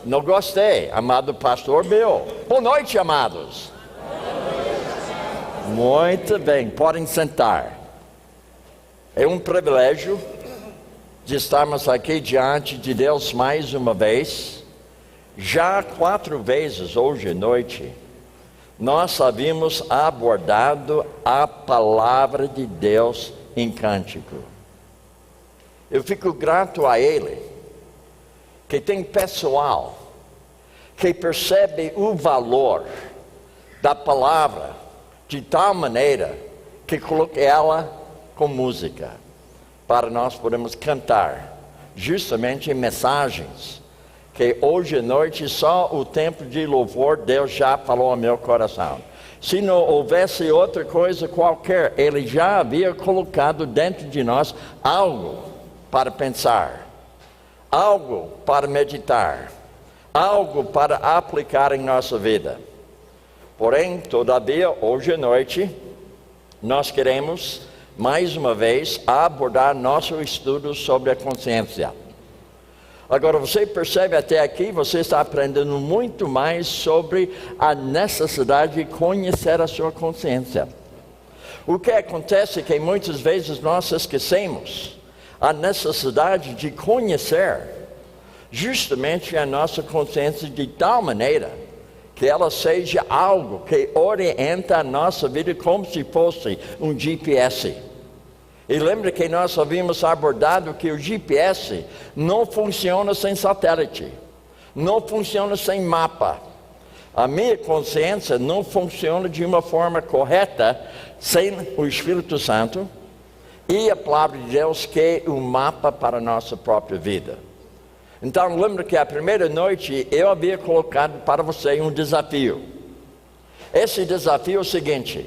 Não gostei, amado pastor Bill. Boa noite, amados. Muito bem, podem sentar. É um privilégio de estarmos aqui diante de Deus mais uma vez. Já 4 vezes hoje à noite, nós havíamos abordado a palavra de Deus em cântico. Eu fico grato a Ele, que tem pessoal que percebe o valor da palavra de tal maneira que coloca ela com música, para nós podermos cantar justamente mensagens que hoje à noite só o tempo de louvor Deus já falou ao meu coração. Se não houvesse outra coisa qualquer, Ele já havia colocado dentro de nós algo para pensar, algo para meditar, algo para aplicar em nossa vida. Porém, todavia, hoje à noite, nós queremos mais uma vez abordar nosso estudo sobre a consciência. Agora, você percebe até aqui, você está aprendendo muito mais sobre a necessidade de conhecer a sua consciência. O que acontece é que muitas vezes nós esquecemos a necessidade de conhecer justamente a nossa consciência de tal maneira que ela seja algo que orienta a nossa vida como se fosse um GPS. E lembra que nós havíamos abordado que o GPS não funciona sem satélite, não funciona sem mapa. A minha consciência não funciona de uma forma correta sem o Espírito Santo e a palavra de Deus, que é o mapa para a nossa própria vida. Então lembra que a primeira noite eu havia colocado para você um desafio. Esse desafio é o seguinte: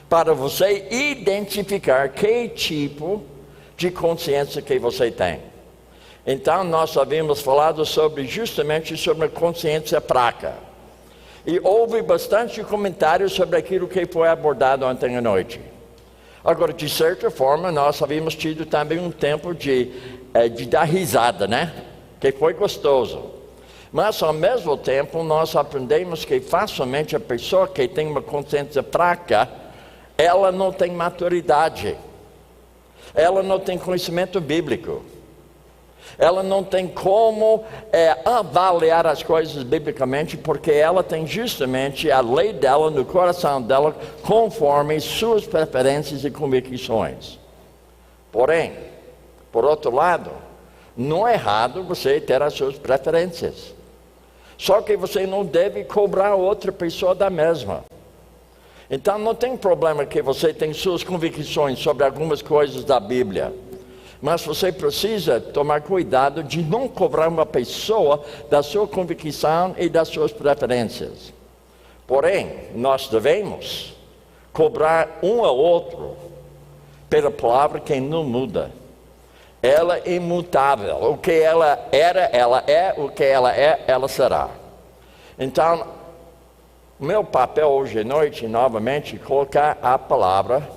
para você identificar que tipo de consciência que você tem. Então nós havíamos falado justamente sobre a consciência fraca. E houve bastante comentários sobre aquilo que foi abordado ontem à noite. Agora, de certa forma, nós havíamos tido também um tempo de dar risada, né? Que foi gostoso. Mas ao mesmo tempo nós aprendemos que facilmente a pessoa que tem uma consciência fraca, ela não tem maturidade, ela não tem conhecimento bíblico, ela não tem como avaliar as coisas biblicamente, porque ela tem justamente a lei dela no coração dela, conforme suas preferências e convicções. Porém, por outro lado, não é errado você ter as suas preferências, só que você não deve cobrar outra pessoa da mesma. Então não tem problema que você tem suas convicções sobre algumas coisas da Bíblia, mas você precisa tomar cuidado de não cobrar uma pessoa da sua convicção e das suas preferências. Porém, nós devemos cobrar um ao outro pela palavra que não muda. Ela é imutável. O que ela era, ela é. O que ela é, ela será. Então, meu papel hoje à noite, novamente, é colocar a palavra,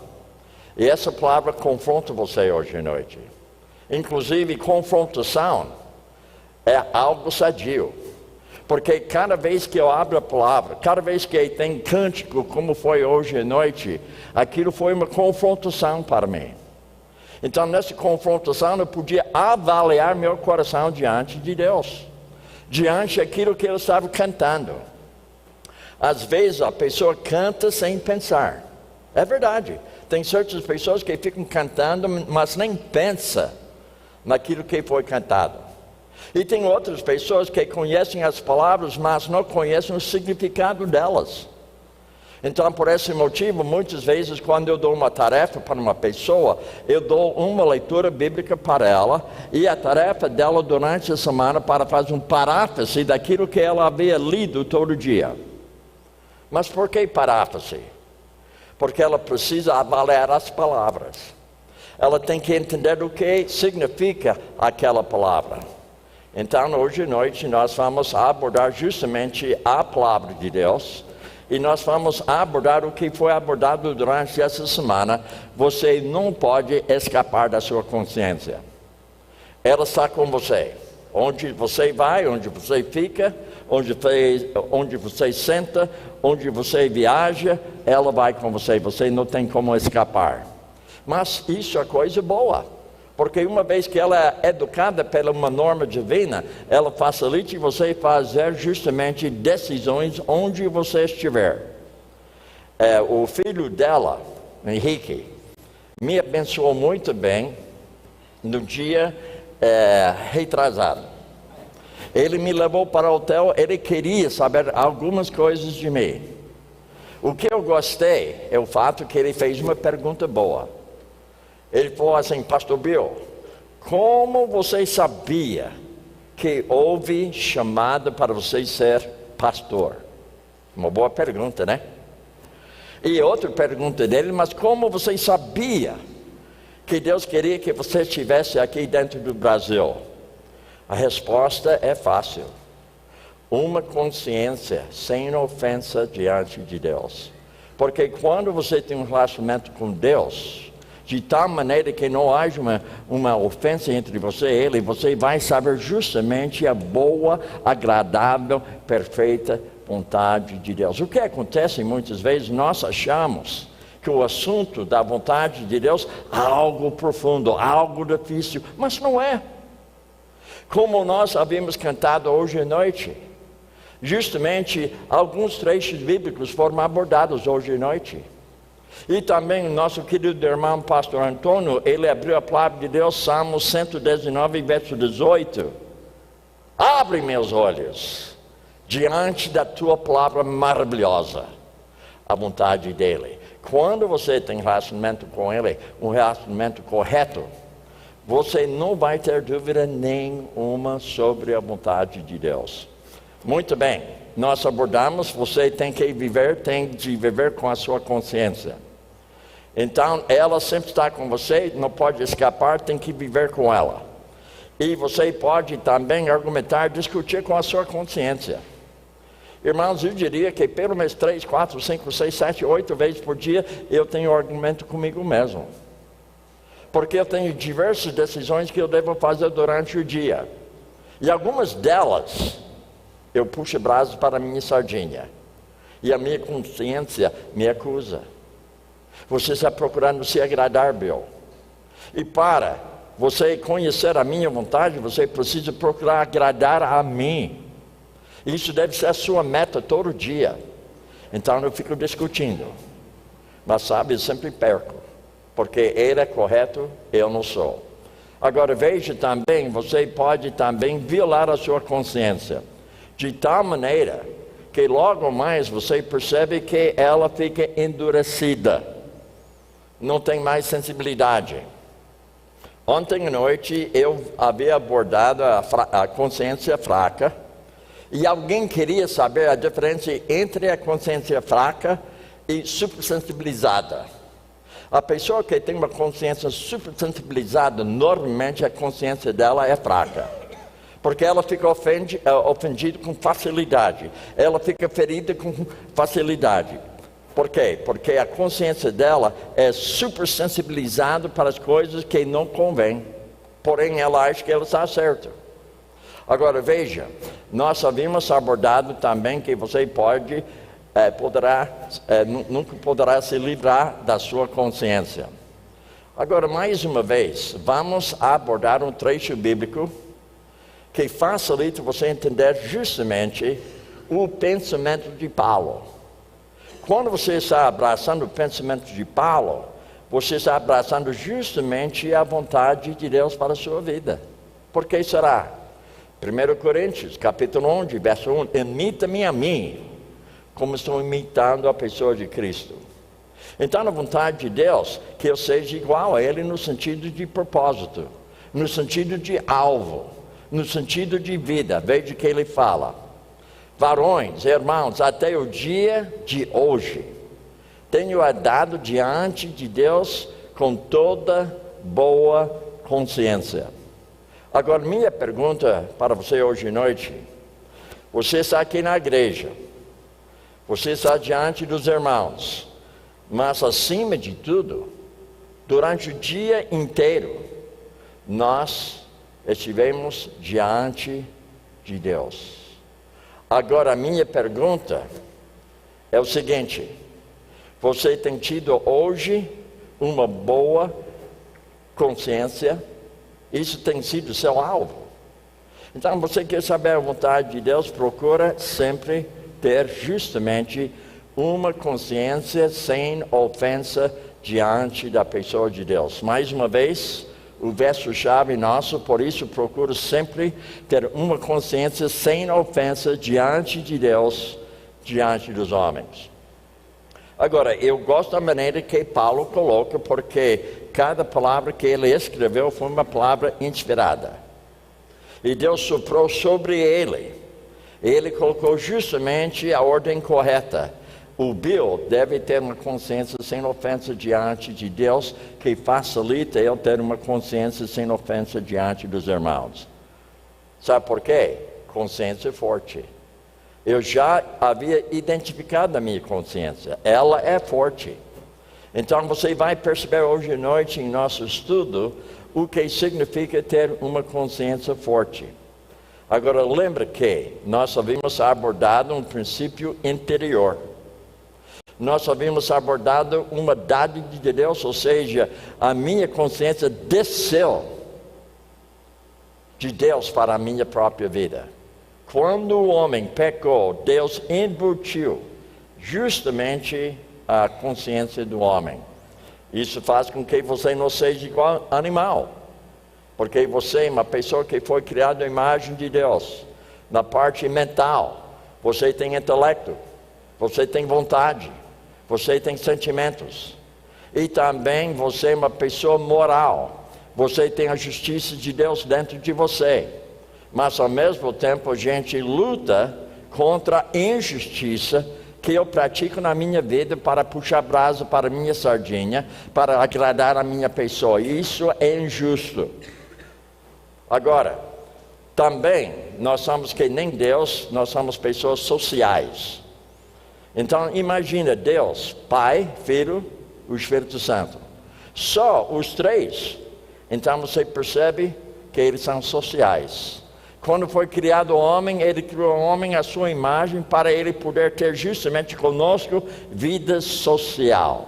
e essa palavra confronta você hoje à noite. Inclusive, confrontação é algo sadio, porque cada vez que eu abro a palavra, cada vez que tem cântico, como foi hoje à noite, aquilo foi uma confrontação para mim. Então, nessa confrontação, eu podia avaliar meu coração diante de Deus, diante daquilo que eu estava cantando. Às vezes a pessoa canta sem pensar. É verdade. Tem certas pessoas que ficam cantando, mas nem pensam naquilo que foi cantado. E tem outras pessoas que conhecem as palavras, mas não conhecem o significado delas. Então, por esse motivo, muitas vezes, quando eu dou uma tarefa para uma pessoa, eu dou uma leitura bíblica para ela, e a tarefa dela durante a semana para fazer um paráfrase daquilo que ela havia lido todo dia. Mas por que paráfrase? Porque ela precisa avaliar as palavras. Ela tem que entender o que significa aquela palavra. Então, hoje à noite, nós vamos abordar justamente a palavra de Deus. E nós vamos abordar o que foi abordado durante essa semana. Você não pode escapar da sua consciência. Ela está com você. Onde você vai, onde você fica, onde você senta, onde você viaja, ela vai com você. Você não tem como escapar. Mas isso é coisa boa. Porque uma vez que ela é educada pela uma norma divina, ela facilita você fazer justamente decisões onde você estiver. O filho dela, Henrique, me abençoou muito bem no dia retrasado. Ele me levou para o hotel, ele queria saber algumas coisas de mim. O que eu gostei é o fato que ele fez uma pergunta boa. Ele falou assim: Pastor Bill, como você sabia que houve chamada para você ser pastor? Uma boa pergunta, né? E outra pergunta dele: mas como você sabia que Deus queria que você estivesse aqui dentro do Brasil? A resposta é fácil. Uma consciência sem ofensa diante de Deus. Porque quando você tem um relacionamento com Deus, de tal maneira que não haja uma ofensa entre você e Ele, você vai saber justamente a boa, agradável, perfeita vontade de Deus. O que acontece muitas vezes, nós achamos que o assunto da vontade de Deus é algo profundo, algo difícil, mas não é. Como nós havíamos cantado hoje à noite, justamente alguns trechos bíblicos foram abordados hoje à noite. E também nosso querido irmão pastor Antônio, ele abriu a palavra de Deus, Salmo 119, verso 18. Abre meus olhos diante da tua palavra maravilhosa, a vontade dele. Quando você tem relacionamento com ele, um relacionamento correto, você não vai ter dúvida nenhuma sobre a vontade de Deus. Muito bem, nós abordamos, você tem de viver com a sua consciência. Então, ela sempre está com você, não pode escapar, tem que viver com ela. E você pode também argumentar, discutir com a sua consciência. Irmãos, eu diria que pelo menos 3, 4, 5, 6, 7, 8 vezes por dia, eu tenho argumento comigo mesmo. Porque eu tenho diversas decisões que eu devo fazer durante o dia. E algumas delas, eu puxo brasas para a minha sardinha. E a minha consciência me acusa. Você está procurando se agradar, Bill. E para você conhecer a minha vontade, você precisa procurar agradar a mim. Isso deve ser a sua meta todo dia. Então eu fico discutindo. Mas sabe, eu sempre perco. Porque ele é correto, eu não sou. Agora veja também, você pode também violar a sua consciência. De tal maneira que logo mais você percebe que ela fica endurecida. Não tem mais sensibilidade. Ontem à noite eu havia abordado a consciência fraca. E alguém queria saber a diferença entre a consciência fraca e supersensibilizada. A pessoa que tem uma consciência supersensibilizada, normalmente a consciência dela é fraca. Porque ela fica ofendida com facilidade. Ela fica ferida com facilidade. Por quê? Porque a consciência dela é supersensibilizada para as coisas que não convêm. Porém, ela acha que ela está certa. Agora, veja, nós havíamos abordado também que você nunca poderá se livrar da sua consciência. Agora, mais uma vez, vamos abordar um trecho bíblico que facilita você entender justamente o pensamento de Paulo. Quando você está abraçando o pensamento de Paulo, você está abraçando justamente a vontade de Deus para a sua vida. Por que será? 1 Coríntios, capítulo 11, verso 1, imita-me a mim, como estou imitando a pessoa de Cristo. Então, a vontade de Deus, que eu seja igual a Ele no sentido de propósito, no sentido de alvo, no sentido de vida. Veja o que Ele fala. Varões, irmãos, até o dia de hoje, tenho andado diante de Deus com toda boa consciência. Agora, minha pergunta para você hoje à noite: você está aqui na igreja, você está diante dos irmãos, mas acima de tudo, durante o dia inteiro, nós estivemos diante de Deus. Agora, a minha pergunta é o seguinte: você tem tido hoje uma boa consciência? Isso tem sido seu alvo? Então, você quer saber a vontade de Deus? Procura sempre ter justamente uma consciência sem ofensa diante da pessoa de Deus. Mais uma vez, o verso-chave nosso, por isso procuro sempre ter uma consciência sem ofensa diante de Deus, diante dos homens. Agora, eu gosto da maneira que Paulo coloca, porque cada palavra que ele escreveu foi uma palavra inspirada. E Deus soprou sobre ele. Ele colocou justamente a ordem correta. O Bill deve ter uma consciência sem ofensa diante de Deus, que facilita ele ter uma consciência sem ofensa diante dos irmãos. Sabe por quê? Consciência forte. Eu já havia identificado a minha consciência. Ela é forte. Então você vai perceber hoje à noite em nosso estudo o que significa ter uma consciência forte. Agora lembra que nós havíamos abordado um princípio interior. Nós havíamos abordado uma dádiva de Deus, ou seja, a minha consciência desceu de Deus para a minha própria vida. Quando o homem pecou, Deus embutiu justamente a consciência do homem. Isso faz com que você não seja igual animal, porque você é uma pessoa que foi criada à imagem de Deus. Na parte mental, você tem intelecto, você tem vontade, você tem sentimentos. E também você é uma pessoa moral. Você tem a justiça de Deus dentro de você. Mas ao mesmo tempo a gente luta contra a injustiça que eu pratico na minha vida para puxar brasa para a minha sardinha, para agradar a minha pessoa. E isso é injusto. Agora, também nós somos que nem Deus, nós somos pessoas sociais. Então imagina Deus, Pai, Filho, o Espírito Santo. Só os três. Então você percebe que eles são sociais. Quando foi criado o homem, ele criou o homem à sua imagem para ele poder ter justamente conosco vida social.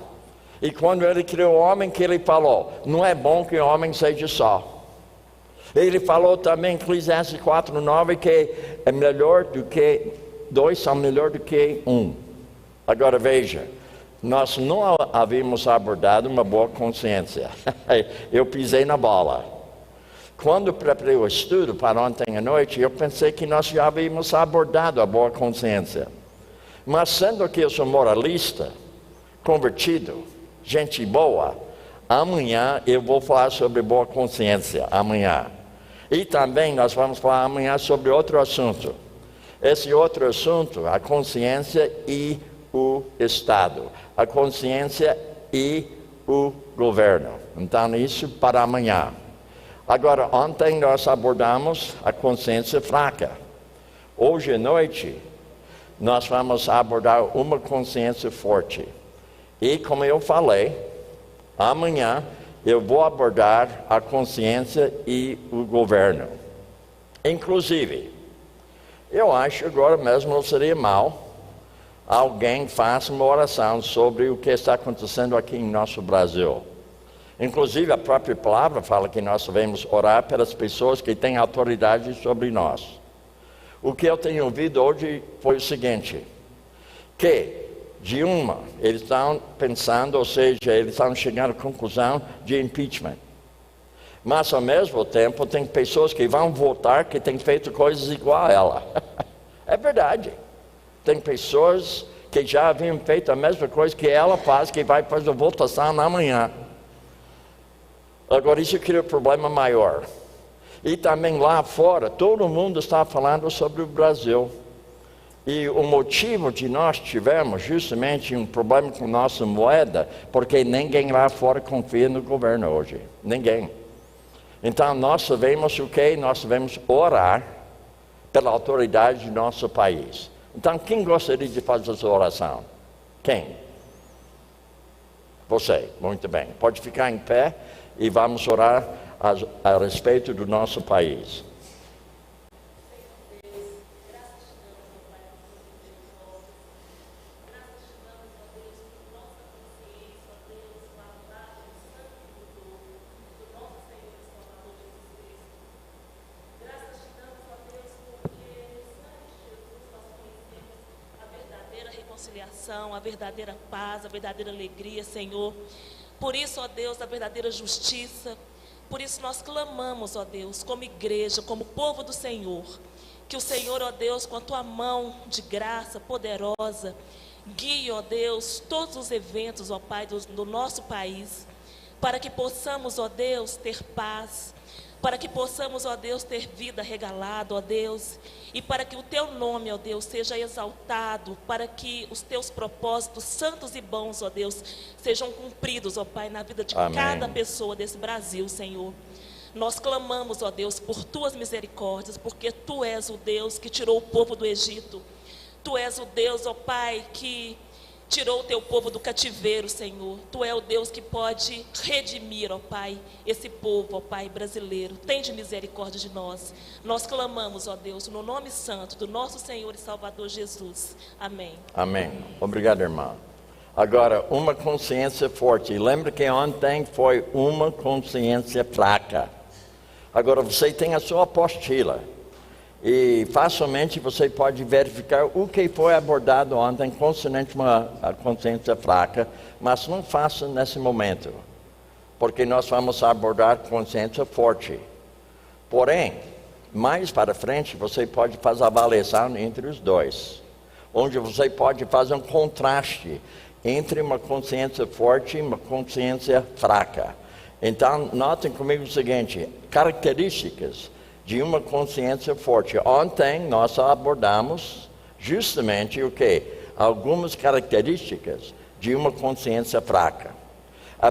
E quando ele criou o homem, que ele falou, não é bom que o homem seja só. Ele falou também em Eclesiastes 4:9 que é melhor do que dois, são melhor do que um. Agora veja, nós não havíamos abordado uma boa consciência. Eu pisei na bola. Quando preparei o estudo para ontem à noite, eu pensei que nós já havíamos abordado a boa consciência. Mas sendo que eu sou moralista, convertido, gente boa, amanhã eu vou falar sobre boa consciência, amanhã. E também nós vamos falar amanhã sobre outro assunto. Esse outro assunto, a consciência e o Estado. A consciência e o governo. Então isso para amanhã. Agora, ontem nós abordamos a consciência fraca. Hoje à noite, nós vamos abordar uma consciência forte. E como eu falei, amanhã eu vou abordar a consciência e o governo. Inclusive, eu acho agora mesmo não seria mal alguém faça uma oração sobre o que está acontecendo aqui em nosso Brasil. Inclusive, a própria palavra fala que nós devemos orar pelas pessoas que têm autoridade sobre nós. O que eu tenho ouvido hoje foi o seguinte, que eles estão pensando, ou seja, eles estão chegando à conclusão de impeachment. Mas ao mesmo tempo tem pessoas que vão votar que têm feito coisas igual a ela. É verdade. Tem pessoas que já haviam feito a mesma coisa que ela faz, que vai fazer a votação amanhã. Agora isso cria um problema maior. E também lá fora, todo mundo está falando sobre o Brasil. E o motivo de nós tivermos justamente um problema com nossa moeda, porque ninguém lá fora confia no governo hoje. Ninguém. Então nós sabemos o que? Nós devemos orar pela autoridade do nosso país. Então quem gostaria de fazer essa oração? Quem? Você. Muito bem. Pode ficar em pé. E vamos orar a respeito do nosso país. A verdadeira paz, a verdadeira alegria, Senhor. Por isso, ó Deus, a verdadeira justiça. Por isso nós clamamos, ó Deus, como igreja, como povo do Senhor, que o Senhor, ó Deus, com a tua mão de graça poderosa, guie, ó Deus, todos os eventos, ó Pai, do nosso país, para que possamos, ó Deus, ter paz, para que possamos, ó Deus, ter vida regalada, ó Deus, e para que o teu nome, ó Deus, seja exaltado, para que os teus propósitos santos e bons, ó Deus, sejam cumpridos, ó Pai, na vida de Amém. cada pessoa desse Brasil, Senhor. Nós clamamos, ó Deus, por tuas misericórdias, porque tu és o Deus que tirou o povo do Egito. Tu és o Deus, ó Pai, que tirou o teu povo do cativeiro, Senhor. Tu é o Deus que pode redimir, ó Pai, esse povo, ó Pai, brasileiro. Tende misericórdia de nós. Nós clamamos, ó Deus, no nome santo do nosso Senhor e Salvador Jesus. Amém. Amém. Obrigado, irmão. Agora, uma consciência forte. Lembra que ontem foi uma consciência fraca. Agora, você tem a sua apostila. E facilmente você pode verificar o que foi abordado ontem concernente uma consciência fraca, mas não faça nesse momento, porque nós vamos abordar consciência forte. Porém, mais para frente você pode fazer a avaliação entre os dois, onde você pode fazer um contraste entre uma consciência forte e uma consciência fraca. Então, notem comigo o seguinte, características de uma consciência forte. Ontem nós abordamos justamente o que? Algumas características de uma consciência fraca.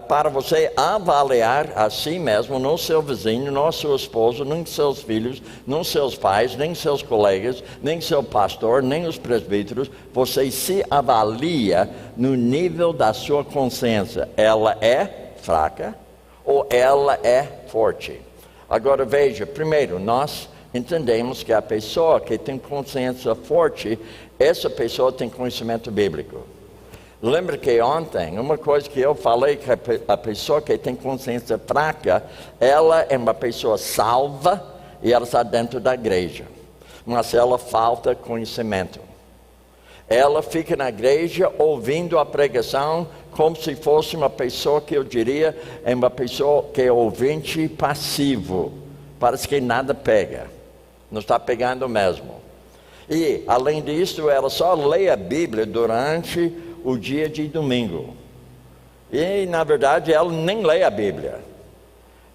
Para você avaliar a si mesmo, não seu vizinho, não seu esposo, nem seus filhos, não seus pais, nem seus colegas, nem seu pastor, nem os presbíteros, você se avalia no nível da sua consciência. Ela é fraca ou ela é forte? Agora veja, primeiro, nós entendemos que a pessoa que tem consciência forte, essa pessoa tem conhecimento bíblico. Lembra que ontem, uma coisa que eu falei, que a pessoa que tem consciência fraca, ela é uma pessoa salva e ela está dentro da igreja, mas ela falta conhecimento. Ela fica na igreja ouvindo a pregação como se fosse uma pessoa que eu diria é uma pessoa que é ouvinte passivo. Parece que nada pega, não está pegando mesmo. E além disso, ela só lê a Bíblia durante o dia de domingo. E na verdade ela nem lê a Bíblia.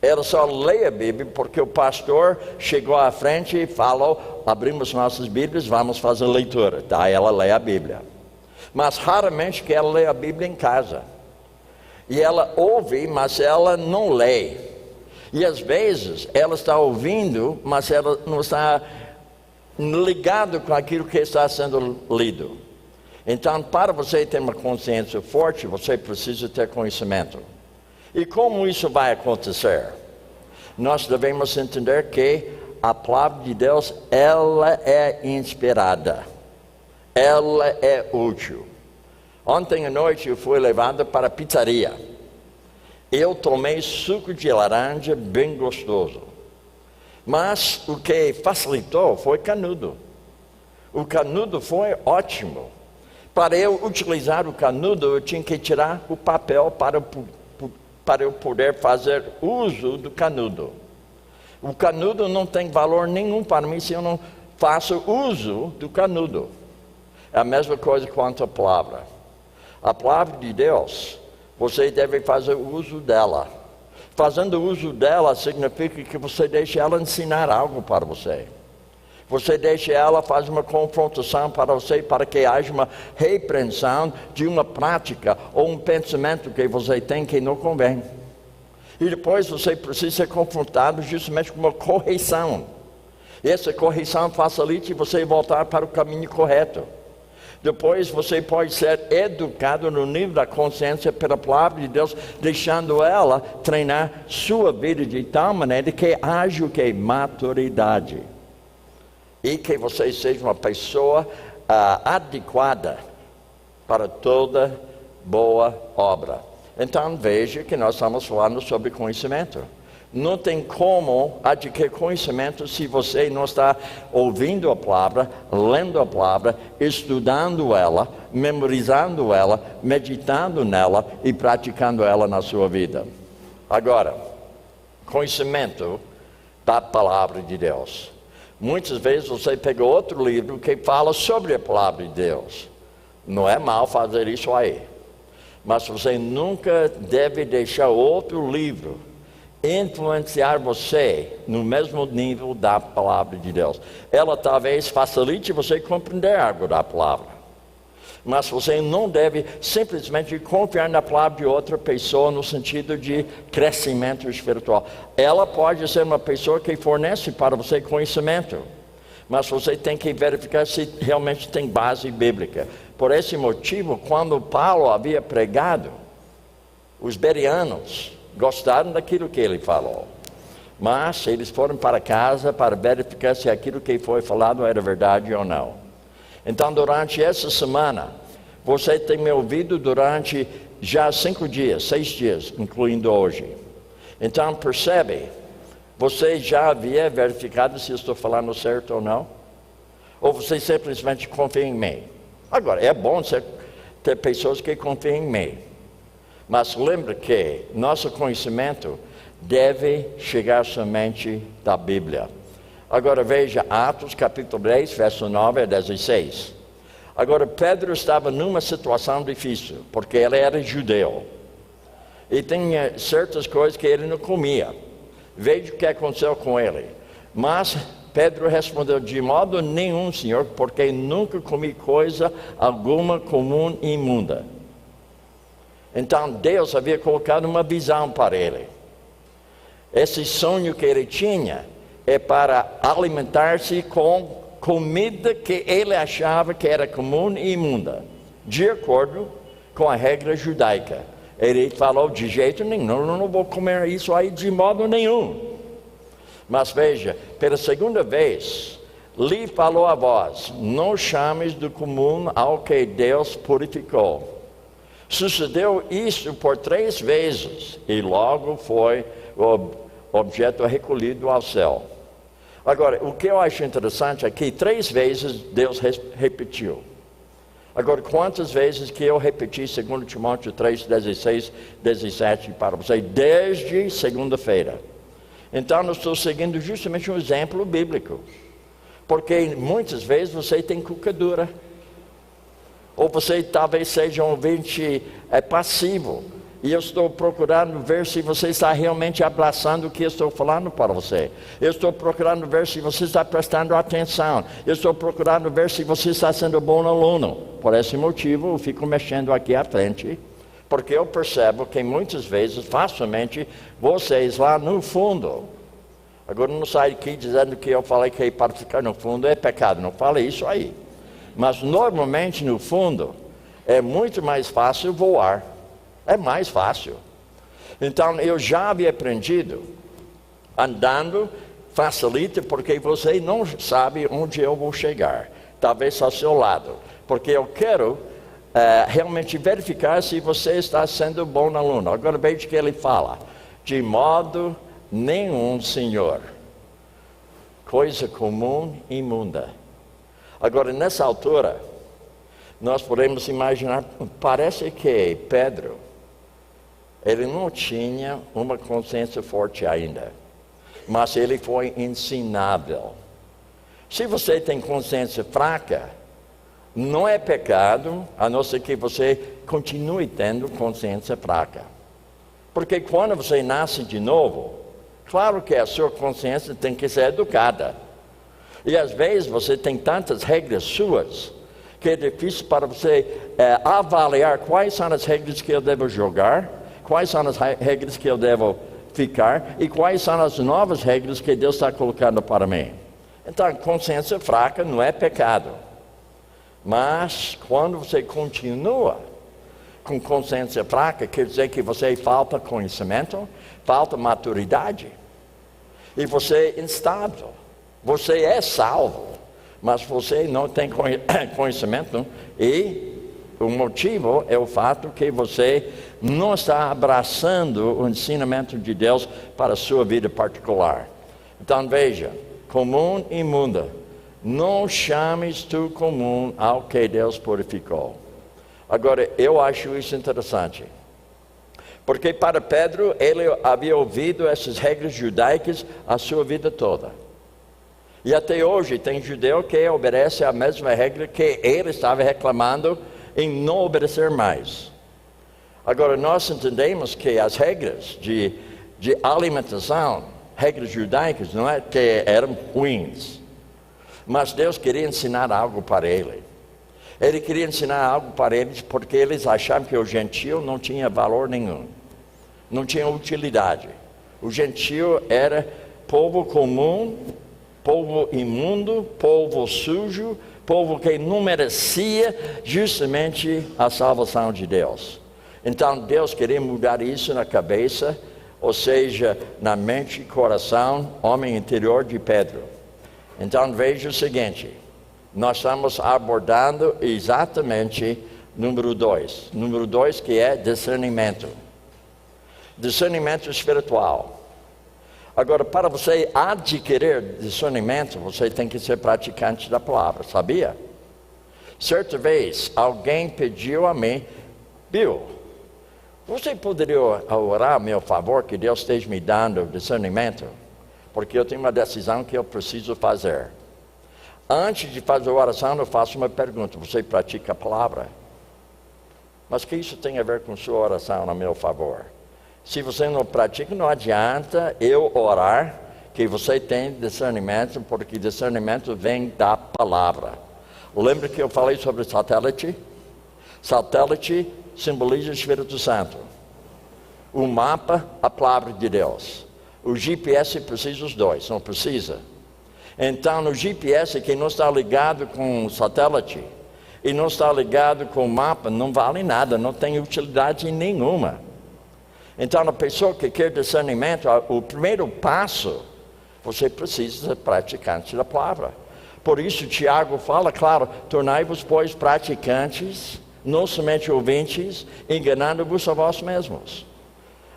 Ela só lê a Bíblia porque o pastor chegou à frente e falou, abrimos nossas Bíblias, vamos fazer leitura. Tá, ela lê a Bíblia. Mas raramente que ela lê a Bíblia em casa. E ela ouve, mas ela não lê. E às vezes ela está ouvindo, mas ela não está ligado com aquilo que está sendo lido. Então, para você ter uma consciência forte, você precisa ter conhecimento. E como isso vai acontecer? Nós devemos entender que a palavra de Deus, ela é inspirada. Ela é útil. Ontem à noite eu fui levado para a pizzaria. Eu tomei suco de laranja bem gostoso. Mas o que facilitou foi canudo. O canudo foi ótimo. Para eu utilizar o canudo, eu tinha que tirar o papel para eu poder fazer uso do canudo. O canudo não tem valor nenhum para mim se eu não faço uso do canudo. É a mesma coisa quanto a palavra. A palavra de Deus, você deve fazer uso dela. Fazendo uso dela significa que você deixa ela ensinar algo para você. Você deixa ela fazer uma confrontação para você, para que haja uma repreensão de uma prática ou um pensamento que você tem que não convém. E depois você precisa ser confrontado justamente com uma correção. E essa correção facilita você voltar para o caminho correto. Depois você pode ser educado no nível da consciência pela palavra de Deus, deixando ela treinar sua vida de tal maneira que haja o que? Maturidade. E que você seja uma pessoa adequada para toda boa obra. Então veja que nós estamos falando sobre conhecimento. Não tem como adquirir conhecimento se você não está ouvindo a palavra, lendo a palavra, estudando ela, memorizando ela, meditando nela e praticando ela na sua vida. Agora, conhecimento da palavra de Deus. Muitas vezes você pega outro livro que fala sobre a palavra de Deus. Não é mal fazer isso aí. Mas você nunca deve deixar outro livro influenciar você no mesmo nível da palavra de Deus. Ela talvez facilite você compreender algo da palavra, mas você não deve simplesmente confiar na palavra de outra pessoa no sentido de crescimento espiritual. Ela pode ser uma pessoa que fornece para você conhecimento, mas você tem que verificar se realmente tem base bíblica. Por esse motivo, quando Paulo havia pregado, os bereanos gostaram daquilo que ele falou, mas eles foram para casa para verificar se aquilo que foi falado era verdade ou não. Então, durante essa semana, você tem me ouvido durante já 5 dias, 6 dias, incluindo hoje. Então, percebe, você já havia verificado se eu estou falando certo ou não? Ou você simplesmente confia em mim? Agora, é bom ter pessoas que confiam em mim. Mas lembre que nosso conhecimento deve chegar somente da Bíblia. Agora veja Atos capítulo 10, verso 9 a 16. Agora Pedro estava numa situação difícil, porque ele era judeu. E tinha certas coisas que ele não comia. Veja o que aconteceu com ele. Mas Pedro respondeu: de modo nenhum, Senhor, porque nunca comi coisa alguma comum e imunda. Então Deus havia colocado uma visão para ele. Esse sonho que ele tinha é para alimentar-se com comida que ele achava que era comum e imunda, de acordo com a regra judaica. Ele falou: de jeito nenhum, não vou comer isso aí de modo nenhum. Mas veja, pela segunda vez, lhe falou a voz: não chames do comum ao que Deus purificou. Sucedeu isso por 3 vezes, e logo foi o objeto recolhido ao céu. Agora, o que eu acho interessante é que 3 vezes Deus repetiu. Agora, quantas vezes que eu repeti 2 Timóteo 3, 16, 17 para você, desde segunda-feira? Então, eu estou seguindo justamente um exemplo bíblico. Porque muitas vezes você tem cuca dura. Ou você talvez seja um ouvinte passivo. E eu estou procurando ver se você está realmente abraçando o que eu estou falando para você. Eu estou procurando ver se você está prestando atenção. Eu estou procurando ver se você está sendo bom aluno. Por esse motivo, eu fico mexendo aqui à frente. Porque eu percebo que muitas vezes, facilmente, vocês lá no fundo. Agora não sai aqui dizendo que eu falei que para ficar no fundo é pecado. Não fale isso aí. Mas normalmente no fundo é muito mais fácil voar. É mais fácil. Então eu já havia aprendido. Andando facilita porque você não sabe onde eu vou chegar. Talvez ao seu lado. Porque eu quero realmente verificar se você está sendo bom aluno. Agora veja que ele fala: de modo nenhum, Senhor, coisa comum e imunda. Agora, nessa altura, nós podemos imaginar, parece que Pedro, ele não tinha uma consciência forte ainda, mas ele foi ensinável. Se você tem consciência fraca, não é pecado, a não ser que você continue tendo consciência fraca. Porque quando você nasce de novo, claro que a sua consciência tem que ser educada. E às vezes você tem tantas regras suas, que é difícil para você avaliar quais são as regras que eu devo jogar, quais são as regras que eu devo ficar, e quais são as novas regras que Deus está colocando para mim. Então, consciência fraca não é pecado. Mas quando você continua com consciência fraca, quer dizer que você falta conhecimento, falta maturidade. E você é instável. Você é salvo, mas você não tem conhecimento. E o motivo é o fato que você não está abraçando o ensinamento de Deus para a sua vida particular. Então veja, comum e imunda. Não chames tu comum ao que Deus purificou. Agora, eu acho isso interessante. Porque para Pedro, ele havia ouvido essas regras judaicas a sua vida toda. E até hoje tem judeu que obedece a mesma regra que ele estava reclamando em não obedecer mais. Agora, nós entendemos que as regras de alimentação, regras judaicas, não é que eram ruins. Mas Deus queria ensinar algo para ele. Ele queria ensinar algo para eles porque eles achavam que o gentio não tinha valor nenhum. Não tinha utilidade. O gentio era povo comum, povo imundo, povo sujo, povo que não merecia justamente a salvação de Deus. Então Deus queria mudar isso na cabeça, ou seja, na mente e coração, homem interior de Pedro. Então veja o seguinte, nós estamos abordando exatamente número 2. Número 2 que é discernimento. Discernimento espiritual. Agora, para você adquirir discernimento, você tem que ser praticante da palavra, sabia? Certa vez, alguém pediu a mim, Bill, você poderia orar a meu favor que Deus esteja me dando discernimento? Porque eu tenho uma decisão que eu preciso fazer. Antes de fazer a oração, eu faço uma pergunta. Você pratica a palavra? Mas o que isso tem a ver com sua oração a meu favor? Se você não pratica, não adianta eu orar que você tem discernimento, porque discernimento vem da palavra. Lembra que eu falei sobre satélite? Satélite simboliza o Espírito Santo. O mapa, a palavra de Deus. O GPS precisa os dois, não precisa. Então, no GPS, quem não está ligado com o satélite e não está ligado com o mapa, não vale nada, não tem utilidade nenhuma. Então, a pessoa que quer discernimento, o primeiro passo, você precisa ser praticante da palavra. Por isso, Tiago fala, claro, tornai-vos, pois, praticantes, não somente ouvintes, enganando-vos a vós mesmos.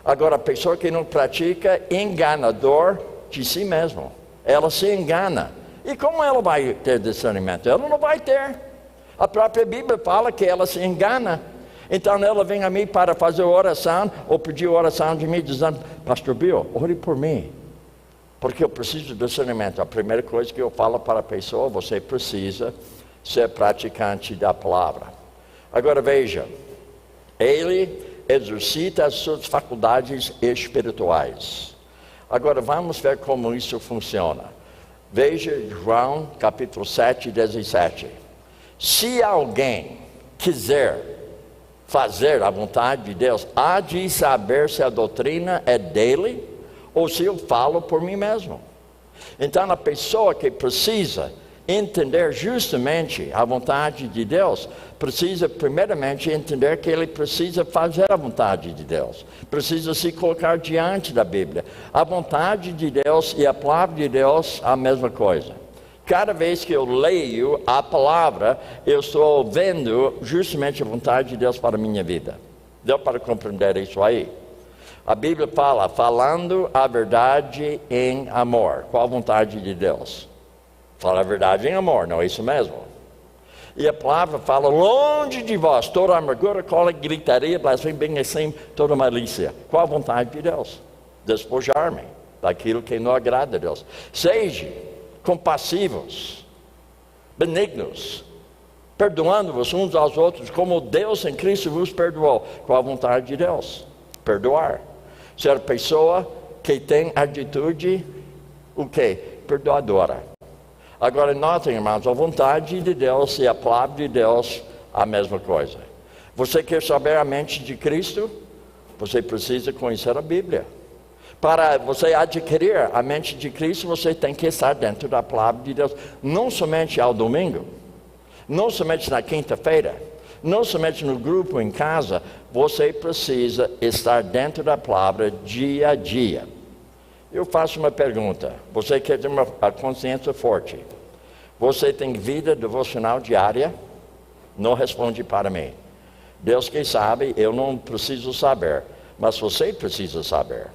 Agora, a pessoa que não pratica, enganador de si mesmo. Ela se engana. E como ela vai ter discernimento? Ela não vai ter. A própria Bíblia fala que ela se engana. Então ela vem a mim para fazer oração, ou pedir oração de mim, dizendo, Pastor Bill, ore por mim. Porque eu preciso de discernimento. A primeira coisa que eu falo para a pessoa, você precisa ser praticante da palavra. Agora veja, ele exercita as suas faculdades espirituais. Agora vamos ver como isso funciona. Veja João capítulo 7, 17. Se alguém quiser fazer a vontade de Deus, há de saber se a doutrina é dele ou se eu falo por mim mesmo. Então a pessoa que precisa entender justamente a vontade de Deus, precisa primeiramente entender que ele precisa fazer a vontade de Deus. Precisa se colocar diante da Bíblia. A vontade de Deus e a palavra de Deus, a mesma coisa. Cada vez que eu leio a palavra, eu estou vendo justamente a vontade de Deus para a minha vida. Deu para compreender isso aí? A Bíblia fala, falando a verdade em amor. Qual a vontade de Deus? Fala a verdade em amor, não é isso mesmo? E a palavra fala, longe de vós, toda amargura, cola, gritaria, blasfêmia, bem assim, toda malícia. Qual a vontade de Deus? Despojar-me daquilo que não agrada a Deus. Seja compassivos, benignos, perdoando-vos uns aos outros, como Deus em Cristo vos perdoou. Qual a vontade de Deus? Perdoar. Ser pessoa que tem atitude, o quê? Perdoadora. Agora notem, irmãos, a vontade de Deus e a palavra de Deus, a mesma coisa. Você quer saber a mente de Cristo? Você precisa conhecer a Bíblia. Para você adquirir a mente de Cristo, você tem que estar dentro da palavra de Deus. Não somente ao domingo, Não somente na quinta-feira, não somente no grupo em casa, você precisa estar dentro da palavra dia a dia. Eu faço uma pergunta, você quer ter uma consciência forte? Você tem vida devocional diária? Não responde para mim. Deus que sabe, eu não preciso saber, mas você precisa saber.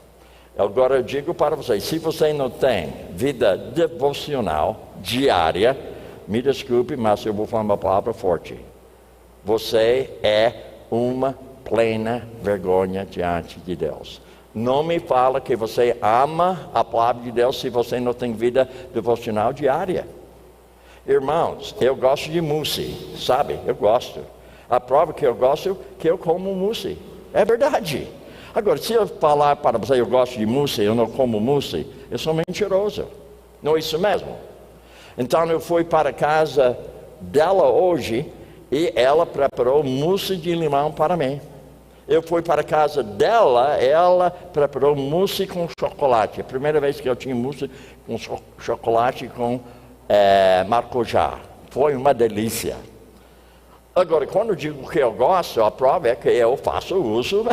Agora eu digo para você, se você não tem vida devocional diária, me desculpe, mas eu vou falar uma palavra forte. Você é uma plena vergonha diante de Deus. Não me fala que você ama a palavra de Deus se você não tem vida devocional diária. Irmãos, eu gosto de mousse, sabe? Eu gosto. A prova que eu gosto é que eu como mousse. É verdade. Agora, se eu falar para você eu gosto de mousse, eu não como mousse, eu sou mentiroso. Não é isso mesmo? Então eu fui para a casa dela hoje e ela preparou mousse de limão para mim. Eu fui para a casa dela, ela preparou mousse com chocolate. A primeira vez que eu tinha mousse com chocolate com maracujá. Foi uma delícia. Agora, quando eu digo que eu gosto, a prova é que eu faço uso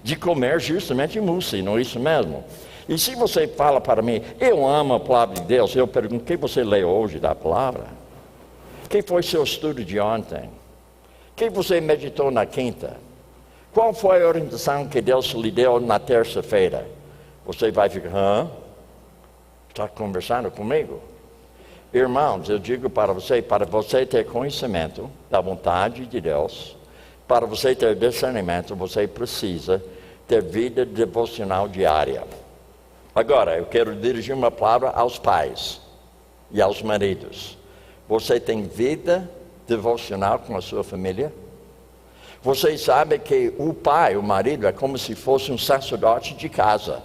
de comer justamente mousse, não é isso mesmo? E se você fala para mim, eu amo a palavra de Deus, eu pergunto, o que você leu hoje da palavra? Quem foi seu estudo de ontem? Quem você meditou na quinta? Qual foi a orientação que Deus lhe deu na terça-feira? Você vai ficar, está conversando comigo? Irmãos, eu digo para você ter conhecimento da vontade de Deus, para você ter discernimento, você precisa ter vida devocional diária. Agora, eu quero dirigir uma palavra aos pais e aos maridos. Você tem vida devocional com a sua família? Vocês sabem que o pai, o marido, é como se fosse um sacerdote de casa.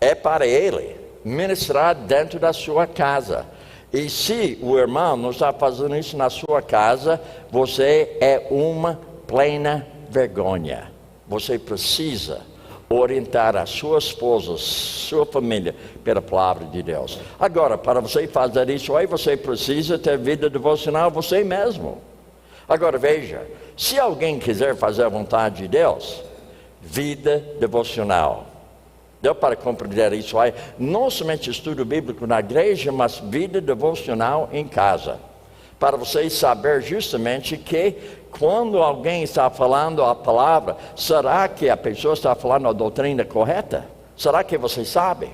É para ele ministrar dentro da sua casa. E se o irmão não está fazendo isso na sua casa, você é uma plena vergonha. Você precisa orientar a sua esposa, sua família, pela palavra de Deus. Agora, para você fazer isso aí, você precisa ter vida devocional você mesmo. Agora veja, se alguém quiser fazer a vontade de Deus, vida devocional. Deu para compreender isso aí? Não somente estudo bíblico na igreja, mas vida devocional em casa. Para vocês saber justamente que quando alguém está falando a palavra, será que a pessoa está falando a doutrina correta? Será que você sabe?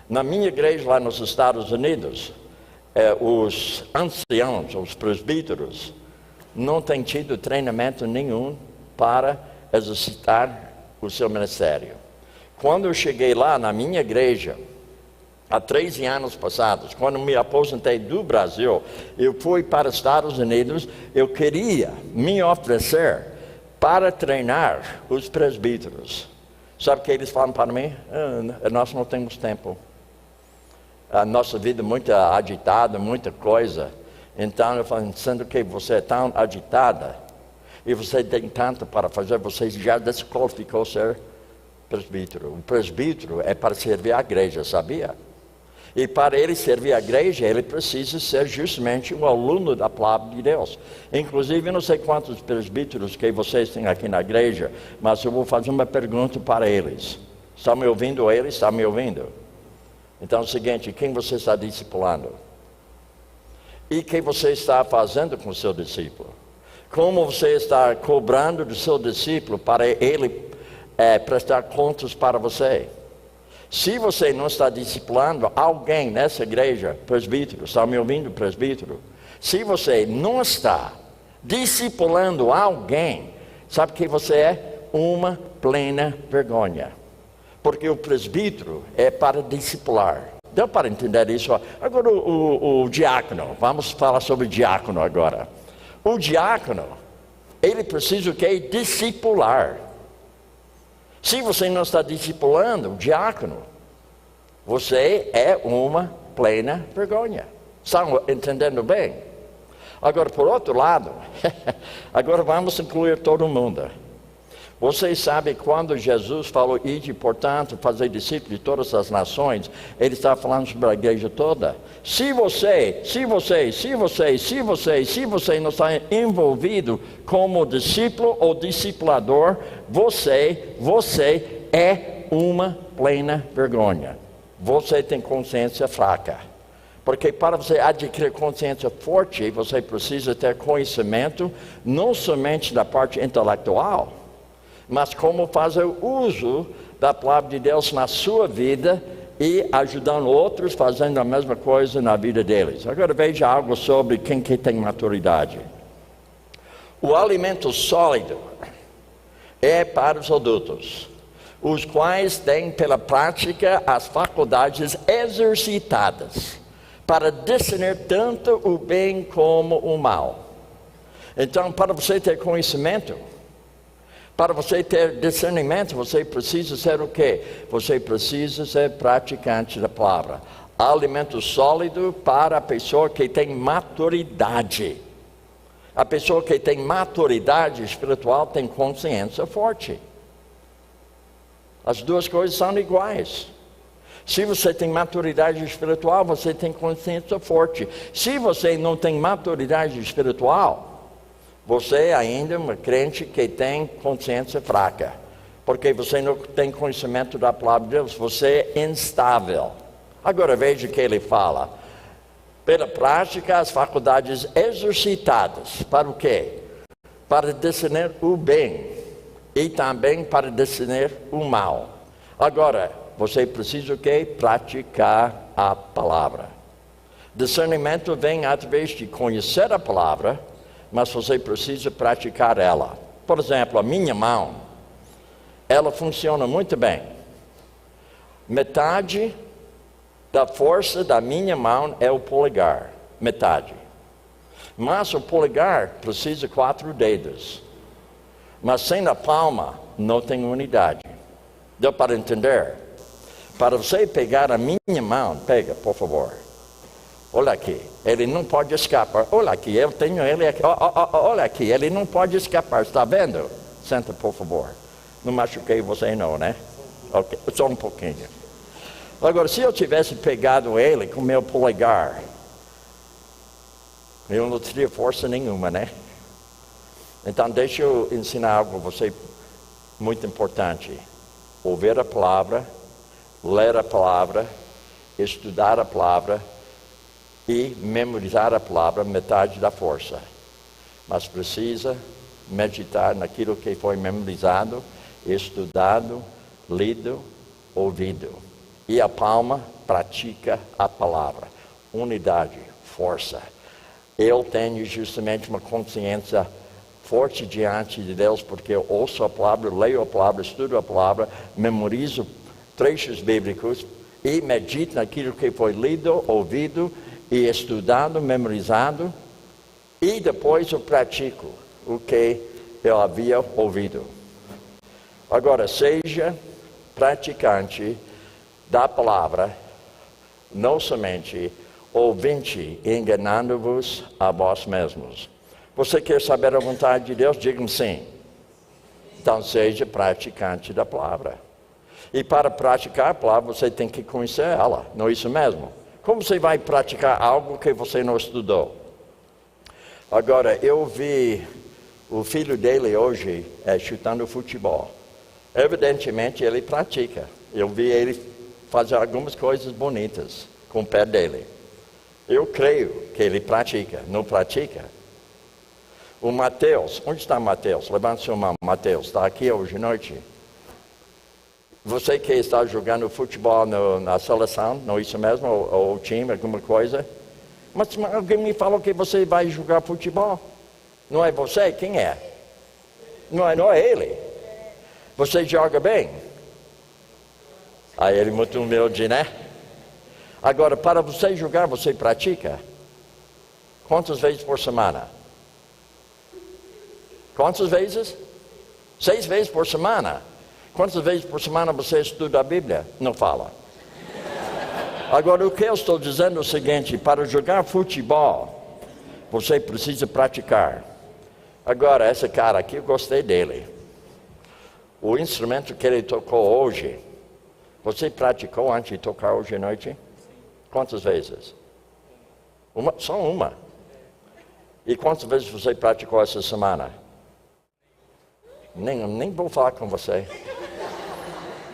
Na minha igreja lá nos Estados Unidos, os anciãos, os presbíteros, não têm tido treinamento nenhum para exercitar o seu ministério. Quando eu cheguei lá na minha igreja, há 13 anos passados, quando me aposentei do Brasil, eu fui para os Estados Unidos, eu queria me oferecer para treinar os presbíteros. Sabe o que eles falam para mim? Nós não temos tempo. A nossa vida é muito agitada, muita coisa. Então eu falo, sendo que você é tão agitada, e você tem tanto para fazer, você já desqualificou ser presbítero. O presbítero é para servir a igreja, sabia? E para ele servir a igreja, ele precisa ser justamente um aluno da palavra de Deus. Inclusive, eu não sei quantos presbíteros que vocês têm aqui na igreja, mas eu vou fazer uma pergunta para eles. Estão me ouvindo eles? Estão me ouvindo? Então é o seguinte, quem você está discipulando? E o que você está fazendo com o seu discípulo? Como você está cobrando do seu discípulo para ele prestar contas para você? Se você não está discipulando alguém nessa igreja, presbítero, está me ouvindo, presbítero? Se você não está discipulando alguém, sabe que você é uma plena vergonha. Porque o presbítero é para discipular. Deu para entender isso? Agora o diácono, vamos falar sobre o diácono agora. O diácono, ele precisa o quê? Discipular. Se você não está discipulando o diácono, você é uma plena vergonha. Estão entendendo bem? Agora, por outro lado, agora vamos incluir todo mundo. Vocês sabem quando Jesus falou, ide, portanto, fazer discípulos de todas as nações, ele está falando sobre a igreja toda. Se você não está envolvido como discípulo ou discipulador, você é uma plena vergonha. Você tem consciência fraca. Porque para você adquirir consciência forte, você precisa ter conhecimento, não somente da parte intelectual, mas como fazer uso da palavra de Deus na sua vida e ajudando outros fazendo a mesma coisa na vida deles. Agora veja algo sobre quem que tem maturidade. O alimento sólido é para os adultos, os quais têm pela prática as faculdades exercitadas para discernir tanto o bem como o mal. Então, para você ter conhecimento, para você ter discernimento, você precisa ser o quê? Você precisa ser praticante da palavra. Alimento sólido para a pessoa que tem maturidade. A pessoa que tem maturidade espiritual tem consciência forte. As duas coisas são iguais. Se você tem maturidade espiritual, você tem consciência forte. Se você não tem maturidade espiritual, você ainda é uma crente que tem consciência fraca. Porque você não tem conhecimento da palavra de Deus, você é instável. Agora veja o que ele fala. Pela prática, as faculdades exercitadas. Para o quê? Para discernir o bem. E também para discernir o mal. Agora, você precisa o quê? Praticar a palavra. Discernimento vem através de conhecer a palavra, mas você precisa praticar ela. Por exemplo, a minha mão, ela funciona muito bem. Metade da força da minha mão é o polegar, metade. Mas o polegar precisa 4 dedos. Mas sem a palma, não tem unidade. Deu para entender? Para você pegar a minha mão, pega, por favor. Olha aqui, ele não pode escapar. Olha aqui, eu tenho ele aqui. Olha aqui, ele não pode escapar. Está vendo? Senta, por favor. Não machuquei você não, né? Ok, só um pouquinho. Agora, se eu tivesse pegado ele com meu polegar, eu não teria força nenhuma, né? Então, deixa eu ensinar algo a você muito importante. Ouvir a palavra, ler a palavra, estudar a palavra e memorizar a palavra, metade da força. Mas precisa meditar naquilo que foi memorizado, estudado, lido, ouvido. E a palma pratica a palavra. Unidade, força. Eu tenho justamente uma consciência forte diante de Deus, porque eu ouço a palavra, leio a palavra, estudo a palavra, memorizo trechos bíblicos e medito naquilo que foi lido, ouvido e estudado, memorizado, e depois eu pratico o que eu havia ouvido. Agora, seja praticante da palavra, não somente ouvinte, enganando-vos a vós mesmos. Você quer saber a vontade de Deus? Diga-me sim. Então seja praticante da palavra. E para praticar a palavra, você tem que conhecer ela, não é isso mesmo? Como você vai praticar algo que você não estudou? Agora, eu vi o filho dele hoje chutando futebol. Evidentemente, ele pratica. Eu vi ele fazer algumas coisas bonitas com o pé dele. Eu creio que ele pratica. Não pratica? O Mateus, onde está Mateus? Levante sua mão. Mateus, está aqui hoje à noite. Você que está jogando futebol na seleção, não é isso mesmo? Ou time, alguma coisa. Mas alguém me falou que você vai jogar futebol. Não é você? Quem é? Não é ele. Você joga bem? Aí ele é muito humilde, né? Agora, para você jogar, você pratica? Quantas vezes por semana? Quantas vezes? 6 vezes por semana. Quantas vezes por semana você estuda a Bíblia? Não fala. Agora, o que eu estou dizendo é o seguinte: para jogar futebol, você precisa praticar. Agora, esse cara aqui, eu gostei dele. o instrumento que ele tocou hoje, você praticou antes de tocar hoje à noite? Quantas vezes? Só uma. E quantas vezes você praticou essa semana? Nem vou falar com você.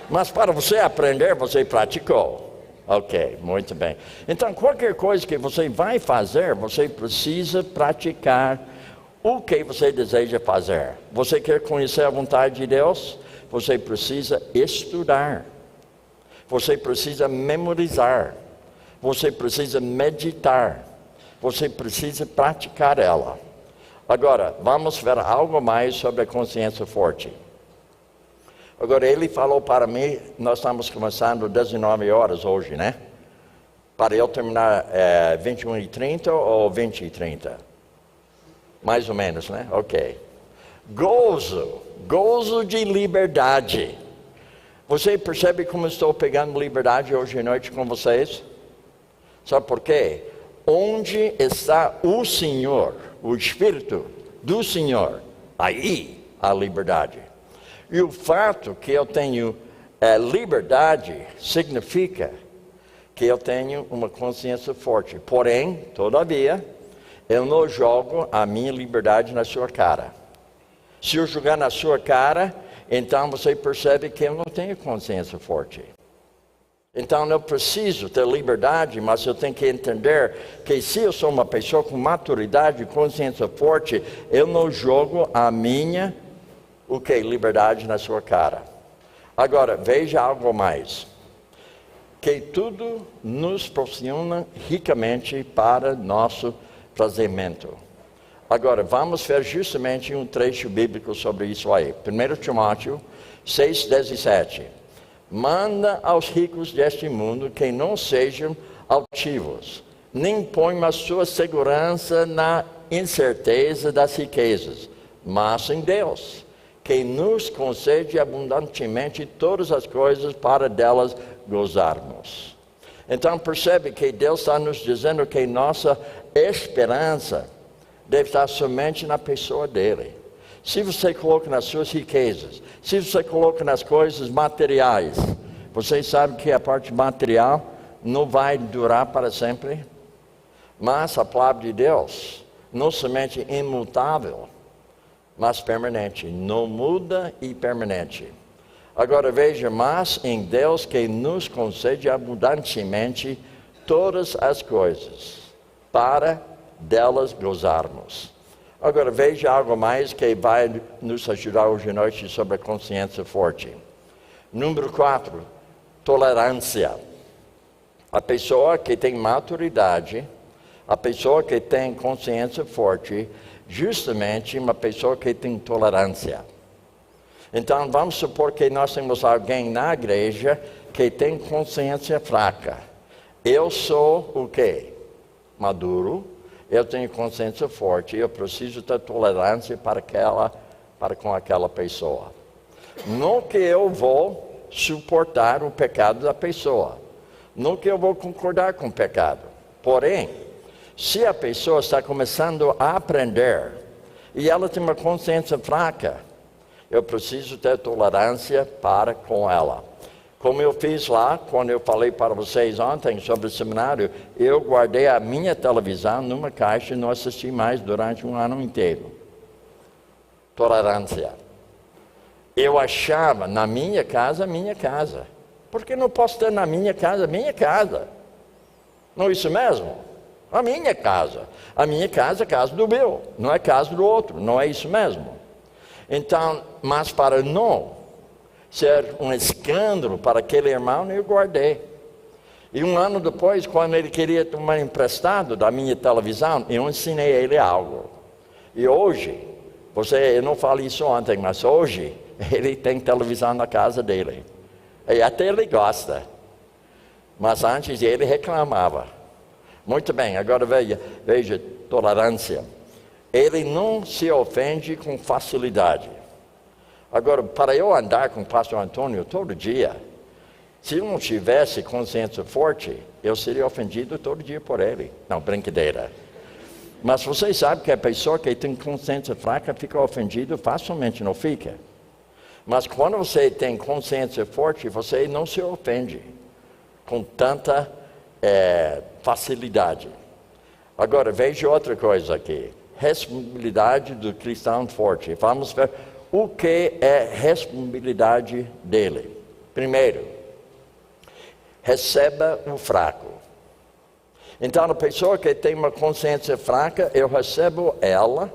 Mas para você aprender, você praticou. Ok, muito bem. Então, qualquer coisa que você vai fazer, você precisa praticar o que você deseja fazer. Você quer conhecer a vontade de Deus? Você precisa estudar. Você precisa memorizar. Você precisa meditar. Você precisa praticar ela. Agora, vamos ver algo mais sobre a consciência forte. Agora, ele falou para mim, nós estamos começando 19 horas hoje, né? Para eu terminar 21h30 ou 20h30? Mais ou menos, né? Ok. Gozo de liberdade. Você percebe como estou pegando liberdade hoje à noite com vocês? Sabe por quê? Onde está o Senhor, o Espírito do Senhor, aí há liberdade. E o fato que eu tenho liberdade significa que eu tenho uma consciência forte. Porém, todavia, eu não jogo a minha liberdade na sua cara. Se eu jogar na sua cara, então você percebe que eu não tenho consciência forte. Então eu preciso ter liberdade, mas eu tenho que entender que se eu sou uma pessoa com maturidade e consciência forte, eu não jogo a minha liberdade na sua cara. Agora, veja algo mais. Que tudo nos proporciona ricamente para nosso prazimento. Agora, vamos ver justamente um trecho bíblico sobre isso aí. 1 Timóteo 6,17. Manda aos ricos deste mundo que não sejam altivos, nem ponham a sua segurança na incerteza das riquezas, mas em Deus, que nos concede abundantemente todas as coisas para delas gozarmos. Então percebe que Deus está nos dizendo que nossa esperança deve estar somente na pessoa dele. Se você coloca nas suas riquezas, se você coloca nas coisas materiais, você sabe que a parte material não vai durar para sempre. Mas a palavra de Deus, não somente imutável, mas permanente, não muda e permanente. Agora veja, mas em Deus que nos concede abundantemente todas as coisas, para delas gozarmos. Agora veja algo mais que vai nos ajudar hoje à noite sobre a consciência forte. Número 4, tolerância. A pessoa que tem maturidade, a pessoa que tem consciência forte, justamente uma pessoa que tem tolerância. Então vamos supor que nós temos alguém na igreja que tem consciência fraca. Eu sou o quê? Maduro. Eu tenho consciência forte, eu preciso ter tolerância para com aquela pessoa. Não que eu vou suportar o pecado da pessoa, não que eu vou concordar com o pecado. Porém, se a pessoa está começando a aprender e ela tem uma consciência fraca, eu preciso ter tolerância para com ela. Como eu fiz lá, quando eu falei para vocês ontem sobre o seminário, eu guardei a minha televisão numa caixa e não assisti mais durante um ano inteiro. Tolerância. Eu achava, na minha casa. Por que não posso ter na minha casa? Não é isso mesmo? A minha casa. A minha casa é a casa do meu, não é a casa do outro, não é isso mesmo? Então, mas para não ser um escândalo para aquele irmão, eu guardei. E um ano depois, quando ele queria tomar emprestado da minha televisão, eu ensinei ele algo. E hoje, eu não falei isso ontem, mas hoje, ele tem televisão na casa dele. E até ele gosta. Mas antes ele reclamava. Muito bem, agora veja tolerância. Ele não se ofende com facilidade. Agora, para eu andar com o pastor Antônio todo dia, se eu não tivesse consciência forte, eu seria ofendido todo dia por ele. Não, brincadeira. Mas você sabe que a pessoa que tem consciência fraca fica ofendida facilmente, não fica? Mas quando você tem consciência forte, você não se ofende com tanta facilidade. Agora, veja outra coisa aqui. Responsabilidade do cristão forte. Vamos ver o que é responsabilidade dele. Primeiro, receba o fraco. Então, a pessoa que tem uma consciência fraca, eu recebo ela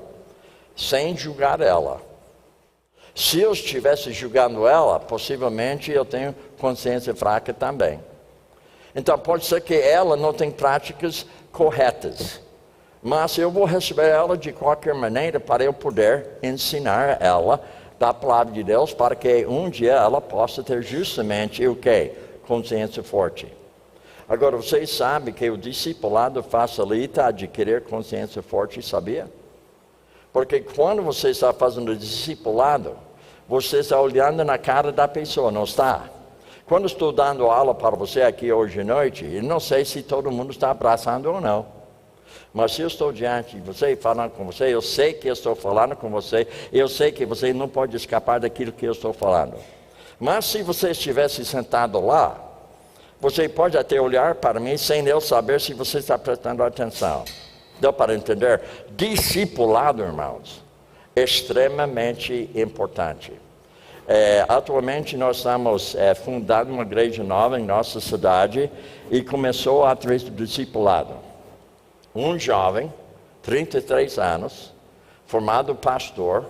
sem julgar ela. Se eu estivesse julgando ela, possivelmente eu tenho consciência fraca também. Então, pode ser que ela não tenha práticas corretas, mas eu vou receber ela de qualquer maneira para eu poder ensinar ela da palavra de Deus, para que um dia ela possa ter justamente o quê? Consciência forte. Agora, vocês sabem que o discipulado facilita adquirir consciência forte, sabia? Porque quando você está fazendo discipulado, você está olhando na cara da pessoa, não está? Quando estou dando aula para você aqui hoje à noite, eu não sei se todo mundo está abraçando ou não. Mas se eu estou diante de você, falando com você, eu sei que eu estou falando com você, eu sei que você não pode escapar daquilo que eu estou falando. Mas se você estivesse sentado lá, você pode até olhar para mim sem eu saber se você está prestando atenção. Deu para entender? Discipulado, irmãos, é extremamente importante. Atualmente nós estamos fundando uma igreja nova em nossa cidade e começou através do discipulado. Um jovem, 33 anos, formado pastor,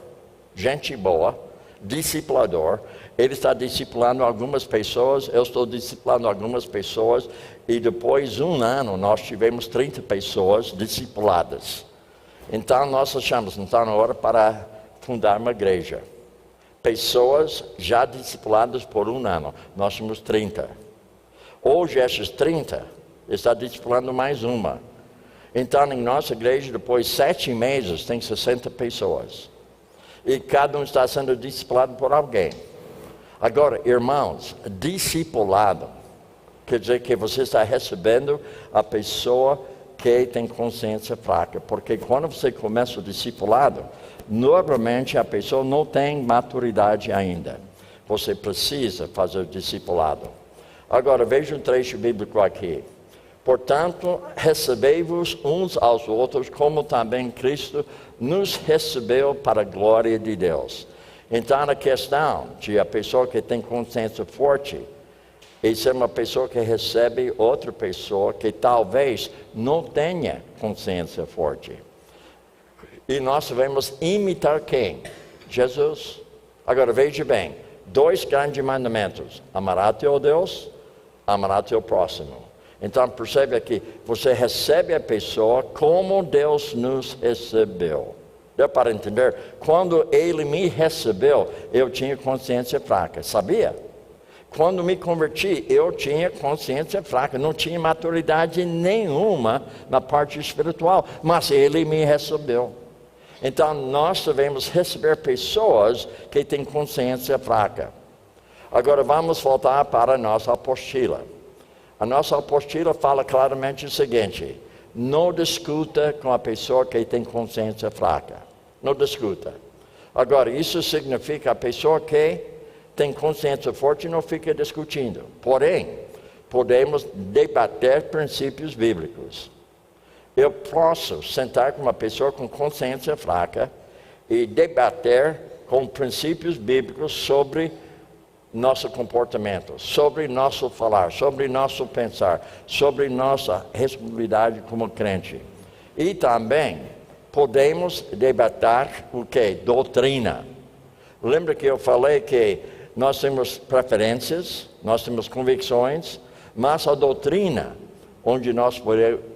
gente boa, discipulador, ele está discipulando algumas pessoas, eu estou discipulando algumas pessoas, e depois de um ano nós tivemos 30 pessoas discipuladas. Então nós achamos, não está na hora para fundar uma igreja. Pessoas já discipuladas por um ano, nós temos 30. Hoje essas 30 estão discipulando mais uma. Então em nossa igreja, depois de 7 meses, tem 60 pessoas. E cada um está sendo discipulado por alguém. Agora, irmãos, discipulado quer dizer que você está recebendo a pessoa que tem consciência fraca. Porque quando você começa o discipulado, normalmente a pessoa não tem maturidade ainda. Você precisa fazer o discipulado. Agora, veja um trecho bíblico aqui. Portanto, recebei-vos uns aos outros, como também Cristo nos recebeu para a glória de Deus. Então, a questão de a pessoa que tem consciência forte é ser uma pessoa que recebe outra pessoa que talvez não tenha consciência forte. E nós devemos imitar quem? Jesus. Agora, veja bem, 2 grandes mandamentos. Amará teu Deus, amará teu próximo. Então, percebe aqui, você recebe a pessoa como Deus nos recebeu. Deu para entender? Quando Ele me recebeu, eu tinha consciência fraca, sabia? Quando me converti, eu tinha consciência fraca, não tinha maturidade nenhuma na parte espiritual, mas Ele me recebeu. Então, nós devemos receber pessoas que têm consciência fraca. Agora, vamos voltar para a nossa apostila. A nossa apostila fala claramente o seguinte: não discuta com a pessoa que tem consciência fraca. Não discuta. Agora, isso significa a pessoa que tem consciência forte não fica discutindo. Porém, podemos debater princípios bíblicos. Eu posso sentar com uma pessoa com consciência fraca e debater com princípios bíblicos sobre nosso comportamento, sobre nosso falar, sobre nosso pensar, sobre nossa responsabilidade como crente. E também podemos debater o que? Doutrina. Lembra que eu falei que nós temos preferências, nós temos convicções, mas a doutrina, onde nós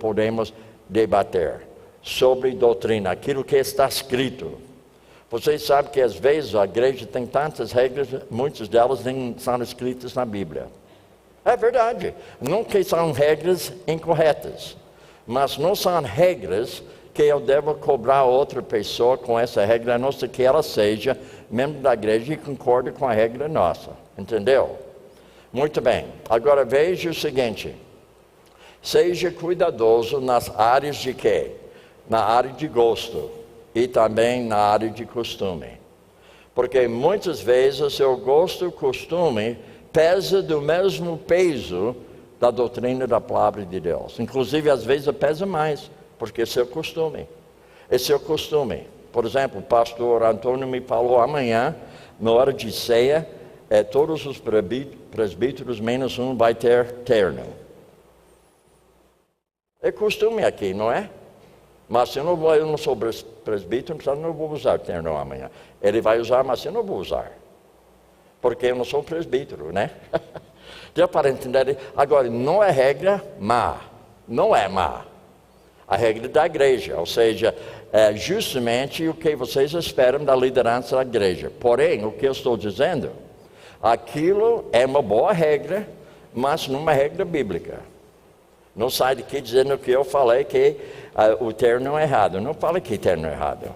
podemos debater sobre doutrina, aquilo que está escrito. Vocês sabem que às vezes a igreja tem tantas regras, muitas delas nem são escritas na Bíblia. É verdade, não que são regras incorretas, mas não são regras que eu devo cobrar outra pessoa com essa regra, a não ser que ela seja membro da igreja e concorde com a regra nossa. Entendeu? Muito bem. Agora veja o seguinte. Seja cuidadoso nas áreas de quê? Na área de gosto e também na área de costume. Porque muitas vezes o seu gosto e costume pesa do mesmo peso da doutrina da palavra de Deus. Inclusive, às vezes, pesa mais, porque é seu costume. É seu costume. Por exemplo, o pastor Antônio me falou amanhã, na hora de ceia, todos os presbíteros, menos um, vai ter terno. É costume aqui, não é? Mas eu não sou presbítero, então eu não vou usar terno amanhã. Ele vai usar, mas eu não vou usar. Porque eu não sou presbítero, né? Deu para entender? Agora, não é regra má. Não é má. A regra da igreja, ou seja, é justamente o que vocês esperam da liderança da igreja. Porém, o que eu estou dizendo, aquilo é uma boa regra, mas não é uma regra bíblica. Não sai daqui dizendo que eu falei que o terno é errado. Eu não falei que terno é errado.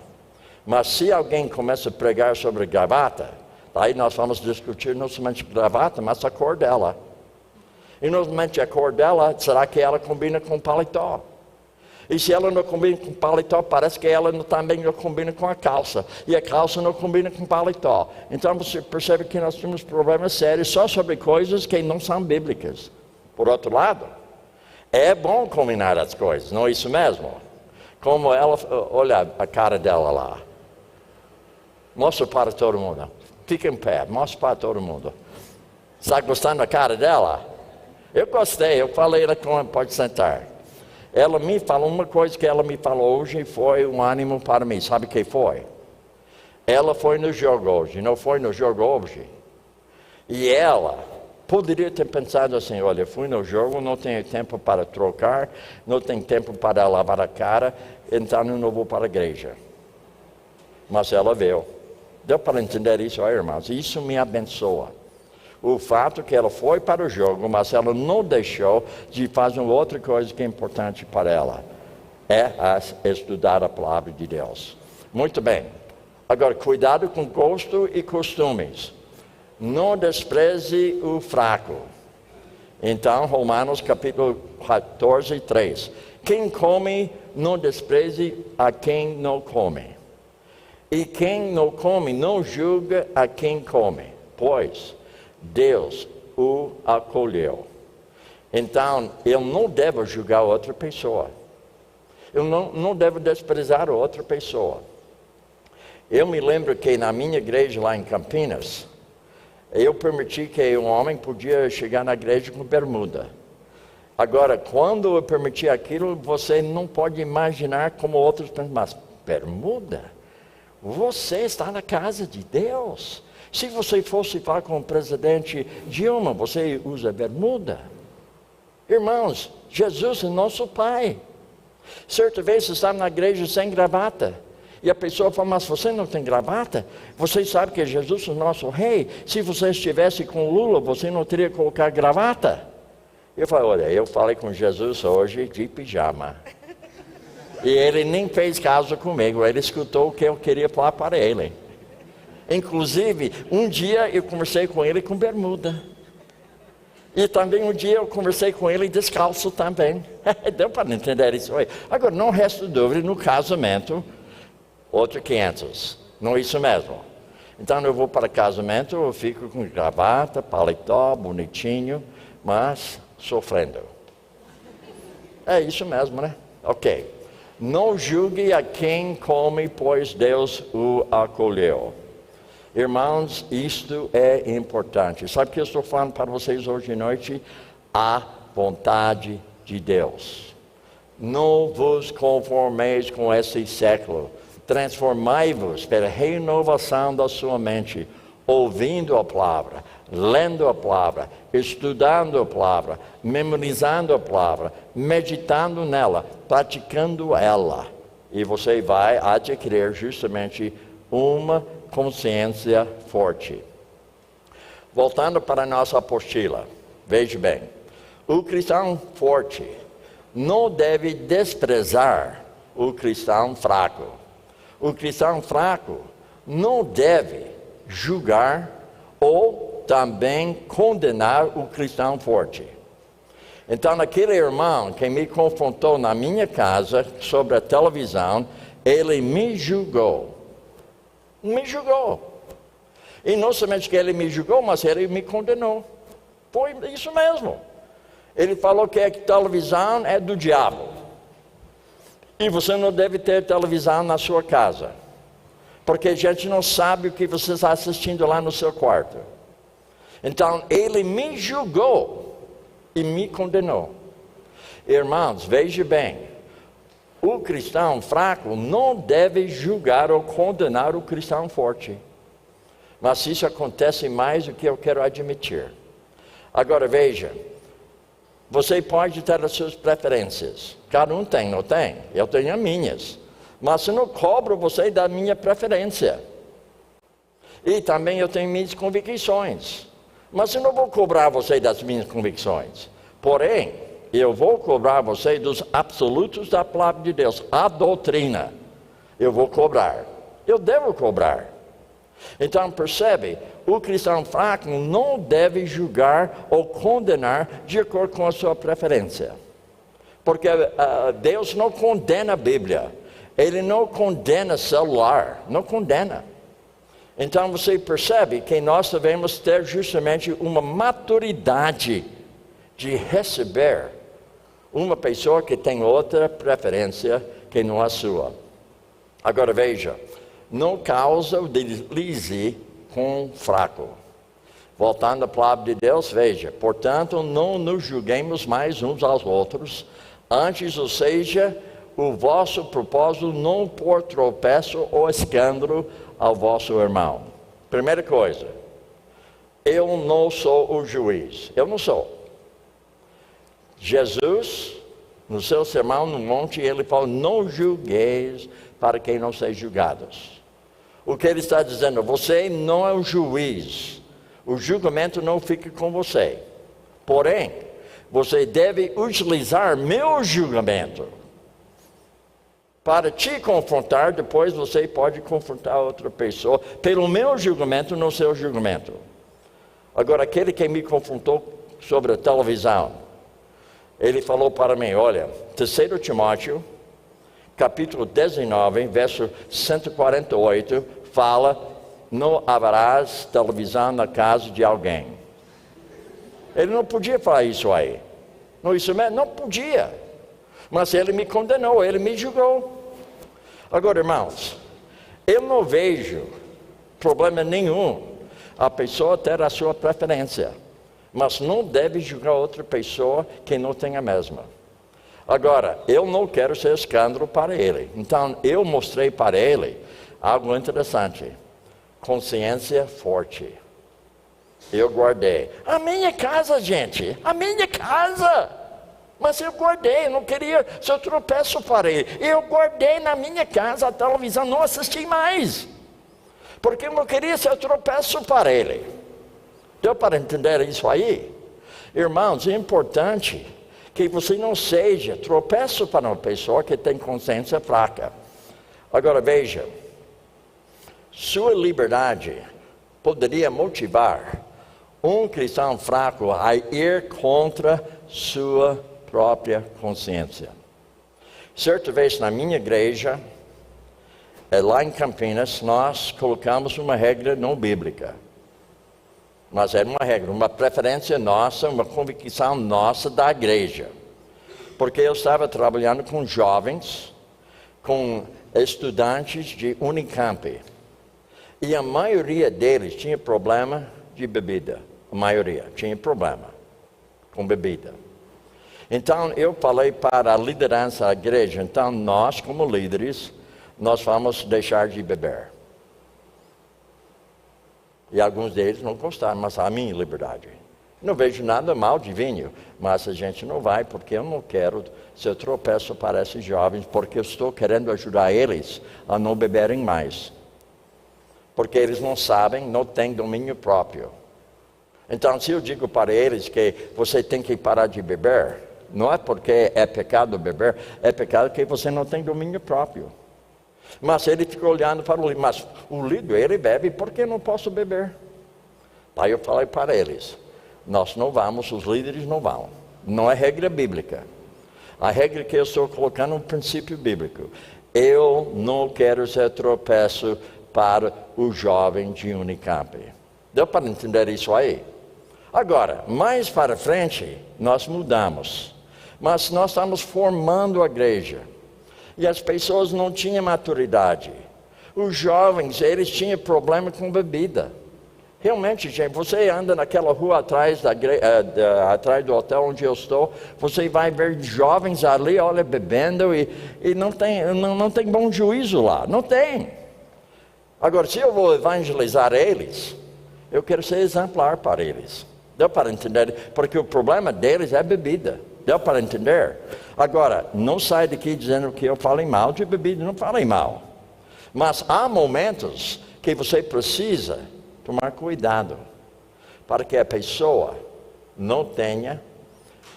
Mas se alguém começa a pregar sobre gravata, aí nós vamos discutir não somente gravata, mas a cor dela. E não somente a cor dela, será que ela combina com paletó? E se ela não combina com paletó, parece que ela também não combina com a calça. E a calça não combina com paletó. Então você percebe que nós temos problemas sérios só sobre coisas que não são bíblicas. Por outro lado, é bom combinar as coisas, não é isso mesmo? Como ela, olha a cara dela lá. Mostra para todo mundo. Fica em pé, mostra para todo mundo. Está gostando da cara dela? Eu gostei, eu falei ela pode sentar. Ela me falou uma coisa que ela me falou hoje, foi um ânimo para mim. Sabe o que foi? Ela foi no jogo hoje, não foi no jogo hoje. E ela poderia ter pensado assim, olha, fui no jogo, não tenho tempo para trocar, não tenho tempo para lavar a cara, então eu não vou para a igreja. Mas ela veio. Deu para entender isso, irmãos? Isso me abençoa. O fato que ela foi para o jogo, mas ela não deixou de fazer outra coisa que é importante para ela. É estudar a palavra de Deus. Muito bem. Agora, cuidado com gosto e costumes. Não despreze o fraco. Então, Romanos capítulo 14, 3. Quem come, não despreze a quem não come. E quem não come, não julga a quem come, pois Deus o acolheu. Então, eu não devo julgar outra pessoa. Eu não devo desprezar outra pessoa. Eu me lembro que na minha igreja lá em Campinas, eu permiti que um homem podia chegar na igreja com bermuda. Agora, quando eu permiti aquilo, você não pode imaginar como outros pensam, mas bermuda? Você está na casa de Deus. Se você fosse falar com o presidente Dilma, você usa bermuda? Irmãos, Jesus é nosso Pai. Certa vez você estava na igreja sem gravata. E a pessoa fala, mas você não tem gravata? Você sabe que Jesus é nosso Rei. Se você estivesse com Lula, você não teria que colocar gravata? Eu falei, olha, eu falei com Jesus hoje de pijama. E ele nem fez caso comigo, ele escutou o que eu queria falar para ele. Inclusive, um dia eu conversei com ele com bermuda. E também um dia eu conversei com ele descalço também. Deu para entender isso aí. Agora, não resta dúvida, no casamento, outro 500. Não é isso mesmo. Então eu vou para casamento, eu fico com gravata, paletó, bonitinho, mas sofrendo. É isso mesmo, né? Ok. Não julgue a quem come, pois Deus o acolheu. Irmãos, isto é importante. Sabe o que eu estou falando para vocês hoje à noite? A vontade de Deus. Não vos conformeis com esse século. Transformai-vos pela renovação da sua mente, ouvindo a palavra, lendo a palavra, estudando a palavra, memorizando a palavra, meditando nela, praticando ela. E você vai adquirir justamente uma consciência forte. Voltando para a nossa apostila, veja bem, o cristão forte não deve desprezar o cristão fraco. O cristão fraco não deve julgar ou também condenar o cristão forte. Então, aquele irmão que me confrontou na minha casa sobre a televisão, ele me julgou. Me julgou. E não somente que ele me julgou, mas ele me condenou. Foi isso mesmo. Ele falou que a televisão é do diabo. E você não deve ter televisão na sua casa. Porque a gente não sabe o que você está assistindo lá no seu quarto. Então, ele me julgou e me condenou. Irmãos, veja bem. O cristão fraco não deve julgar ou condenar o cristão forte. Mas isso acontece mais do que eu quero admitir. Agora veja, você pode ter as suas preferências. Cada um tem, não tem? Eu tenho as minhas. Mas eu não cobro você da minha preferência. E também eu tenho minhas convicções. Mas eu não vou cobrar você das minhas convicções. Porém, eu vou cobrar você dos absolutos da palavra de Deus. A doutrina. Eu vou cobrar. Eu devo cobrar. Então percebe, o cristão fraco não deve julgar ou condenar de acordo com a sua preferência. Porque Deus não condena a Bíblia. Ele não condena celular, não condena. Então você percebe que nós devemos ter justamente uma maturidade de receber uma pessoa que tem outra preferência que não a sua. Agora veja, não causa o deslize com fraco. Voltando à palavra de Deus, veja, portanto, não nos julguemos mais uns aos outros, antes, ou seja, o vosso propósito não por tropeço ou escândalo ao vosso irmão. Primeira coisa, eu não sou o juiz, eu não sou. Jesus, no seu sermão no monte, ele falou, não julgueis para que não sejam julgados. O que ele está dizendo, você não é o juiz, o julgamento não fica com você. Porém, você deve utilizar meu julgamento para te confrontar, depois você pode confrontar outra pessoa pelo meu julgamento, no seu julgamento. Agora, aquele que me confrontou sobre a televisão, ele falou para mim, olha, 3 Timóteo, capítulo 19, verso 148, fala, não haverás televisão na casa de alguém. Ele não podia falar isso aí. Não, isso mesmo, não podia. Mas ele me condenou, ele me julgou. Agora, irmãos, eu não vejo problema nenhum a pessoa ter a sua preferência. Mas não deve julgar outra pessoa que não tem a mesma. Agora, eu não quero ser escândalo para ele. Então, eu mostrei para ele algo interessante. Consciência forte. Eu guardei. A minha casa, gente. A minha casa. Mas eu guardei. Eu não queria ser tropeço para ele. Eu guardei na minha casa a televisão. Não assisti mais. Porque eu não queria ser tropeço para ele. Deu para entender isso aí? Irmãos, é importante que você não seja tropeço para uma pessoa que tem consciência fraca. Agora veja, sua liberdade poderia motivar um cristão fraco a ir contra sua própria consciência. Certa vez na minha igreja, lá em Campinas, nós colocamos uma regra não bíblica. Mas era uma regra, uma preferência nossa, uma convicção nossa da igreja. Porque eu estava trabalhando com jovens, com estudantes de Unicamp. E a maioria deles tinha problema de bebida. A maioria tinha problema com bebida. Então eu falei para a liderança da igreja, então nós como líderes, nós vamos deixar de beber. E alguns deles não gostaram, mas a minha liberdade. Não vejo nada mal de vinho, mas a gente não vai, porque eu não quero ser tropeço para esses jovens, porque eu estou querendo ajudar eles a não beberem mais. Porque eles não sabem, não têm domínio próprio. Então, se eu digo para eles que você tem que parar de beber, não é porque é pecado beber, é pecado que você não tem domínio próprio. Mas ele ficou olhando para o líder, mas o líder, ele bebe, por que não posso beber? Aí eu falei para eles, nós não vamos, os líderes não vão. Não é regra bíblica. A regra que eu estou colocando é um princípio bíblico. Eu não quero ser tropeço para o jovem de Unicamp. Deu para entender isso aí? Agora, mais para frente, nós mudamos. Mas nós estamos formando a igreja. E as pessoas não tinham maturidade. Os jovens, eles tinham problema com bebida. Realmente, gente, você anda naquela rua atrás, atrás do hotel onde eu estou, você vai ver jovens ali, olha, bebendo e não tem bom juízo lá. Não tem. Agora, se eu vou evangelizar eles, eu quero ser exemplar para eles. Deu para entender? Porque o problema deles é bebida. Deu para entender? Agora, não sai daqui dizendo que eu falei mal de bebida. Não falei mal. Mas há momentos que você precisa tomar cuidado para que a pessoa não tenha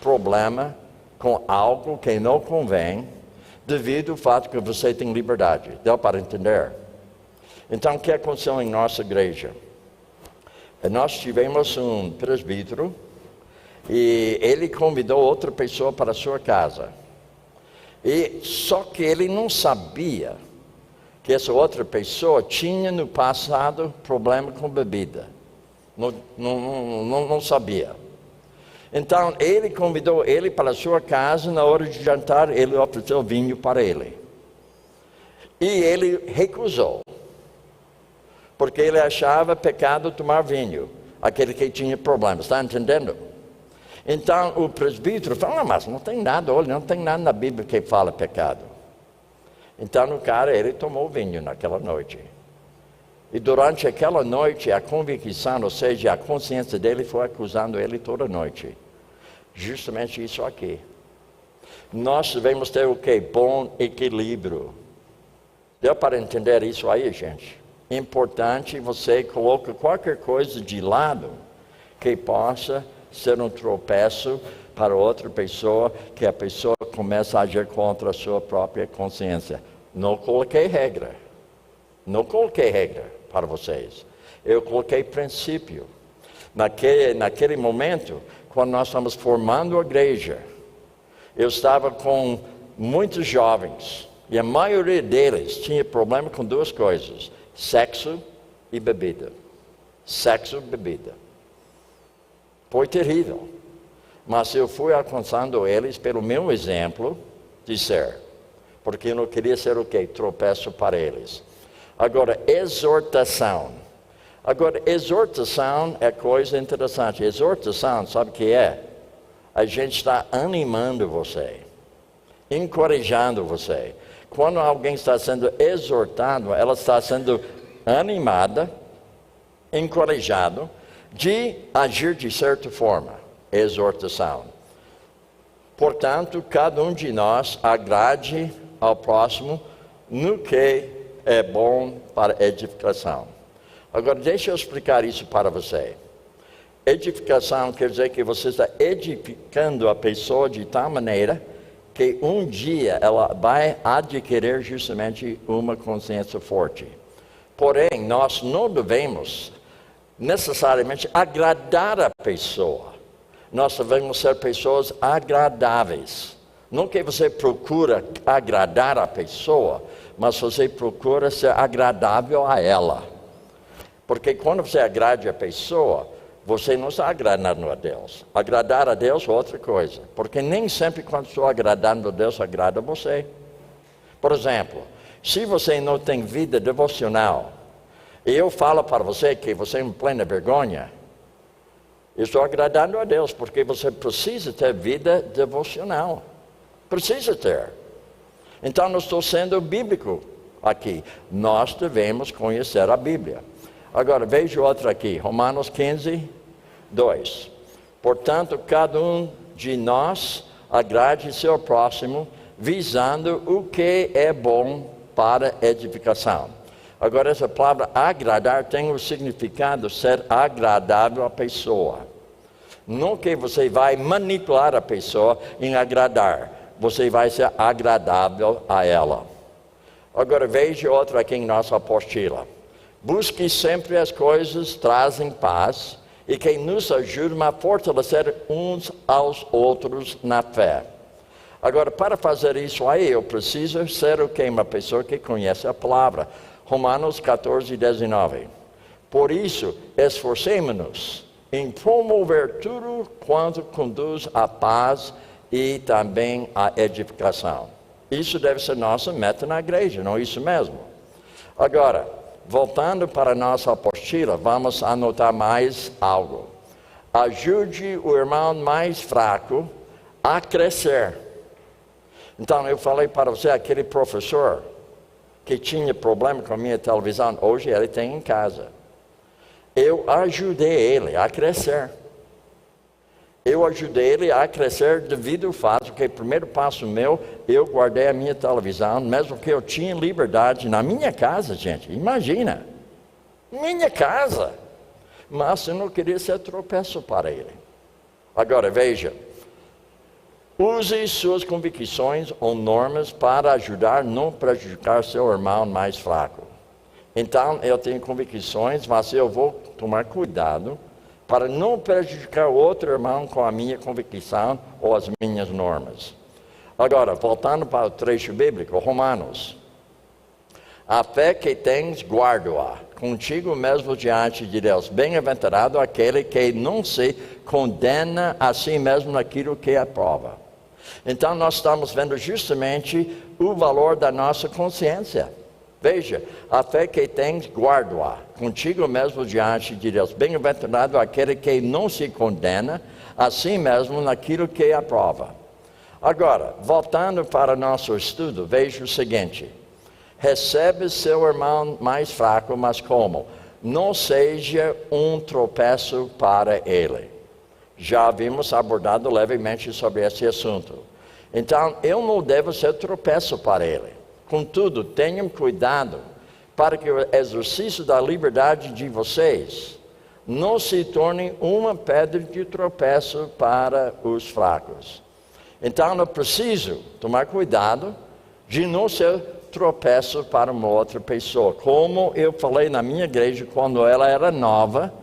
problema com algo que não convém devido ao fato que você tem liberdade. Deu para entender? Então, o que aconteceu em nossa igreja? Nós tivemos um presbítero e ele convidou outra pessoa para a sua casa. Só que ele não sabia que essa outra pessoa tinha no passado problema com bebida. Não sabia. Então, ele convidou ele para a sua casa, na hora de jantar, ele ofereceu vinho para ele. E ele recusou. Porque ele achava pecado tomar vinho, aquele que tinha problemas, está entendendo? Então o presbítero falou, não, mas não tem nada, olha, não tem nada na Bíblia que fala pecado. Então o cara, ele tomou vinho naquela noite. E durante aquela noite, a convicção, ou seja, a consciência dele foi acusando ele toda noite. Justamente isso aqui. Nós devemos ter o quê? Bom equilíbrio. Deu para entender isso aí, gente? Importante você colocar qualquer coisa de lado que possa ser um tropeço para outra pessoa, que a pessoa começa a agir contra a sua própria consciência. Não coloquei regra. Não coloquei regra para vocês. Eu coloquei princípio. Naquele momento, quando nós estamos formando a igreja, eu estava com muitos jovens, e a maioria deles tinha problema com duas coisas: sexo e bebida. Sexo e bebida. Foi terrível. Mas eu fui alcançando eles pelo meu exemplo de ser. Porque eu não queria ser o quê? Tropeço para eles. Agora, exortação. Agora, exortação é coisa interessante. Exortação, sabe o que é? A gente está animando você. Encorajando você. Quando alguém está sendo exortado, ela está sendo animada, encorajado, de agir de certa forma. Exortação. Portanto, cada um de nós agrade ao próximo no que é bom para edificação. Agora, deixa eu explicar isso para você. Edificação quer dizer que você está edificando a pessoa de tal maneira que um dia ela vai adquirir justamente uma consciência forte. Porém, nós não devemos necessariamente agradar a pessoa. Nós devemos ser pessoas agradáveis. Não que você procura agradar a pessoa, mas você procura ser agradável a ela. Porque quando você agrade a pessoa, você não está agradando a Deus. Agradar a Deus é outra coisa. Porque nem sempre quando estou agradando a Deus, agrada a você. Por exemplo, se você não tem vida devocional, e eu falo para você que você é em plena vergonha, eu estou agradando a Deus, porque você precisa ter vida devocional. Precisa ter. Então, não estou sendo bíblico aqui. Nós devemos conhecer a Bíblia. Agora, veja outra aqui, Romanos 15, 2. Portanto, cada um de nós agrade seu próximo, visando o que é bom para edificação. Agora, essa palavra agradar tem o significado de ser agradável à pessoa. Não que você vai manipular a pessoa em agradar, você vai ser agradável a ela. Agora, veja outra aqui em nossa apostila. Busque sempre as coisas que trazem paz e que nos ajudam a fortalecer uns aos outros na fé. Agora, para fazer isso aí, eu preciso ser o que? Uma pessoa que conhece a palavra. Romanos 14, 19. Por isso, esforcemo-nos em promover tudo quanto conduz à paz e também à edificação. Isso deve ser nossa meta na igreja, não é isso mesmo? Agora, voltando para a nossa apostila, vamos anotar mais algo. Ajude o irmão mais fraco a crescer. Então, eu falei para você, aquele professor que tinha problema com a minha televisão, hoje ele tem em casa. Eu ajudei ele a crescer. Eu ajudei ele a crescer devido ao fato que, primeiro passo meu, eu guardei a minha televisão, mesmo que eu tinha liberdade na minha casa, gente. Imagina, minha casa. Mas eu não queria ser tropeço para ele. Agora, veja. Use suas convicções ou normas para ajudar a não prejudicar seu irmão mais fraco. Então, eu tenho convicções, mas eu vou tomar cuidado para não prejudicar o outro irmão com a minha convicção ou as minhas normas. Agora, voltando para o trecho bíblico, Romanos. A fé que tens, guarda-a contigo mesmo diante de Deus. Bem-aventurado aquele que não se condena a si mesmo naquilo que aprova. Então, nós estamos vendo justamente o valor da nossa consciência. Veja, a fé que tens, guarda-a contigo mesmo diante de Deus. Bem-aventurado aquele que não se condena a si mesmo naquilo que aprova. Agora, voltando para o nosso estudo, veja o seguinte. Recebe seu irmão mais fraco, mas como? Não seja um tropeço para ele. Já havíamos abordado levemente sobre esse assunto. Então, eu não devo ser tropeço para ele. Contudo, tenham cuidado para que o exercício da liberdade de vocês não se torne uma pedra de tropeço para os fracos. Então, eu preciso tomar cuidado de não ser tropeço para uma outra pessoa. Como eu falei na minha igreja quando ela era nova,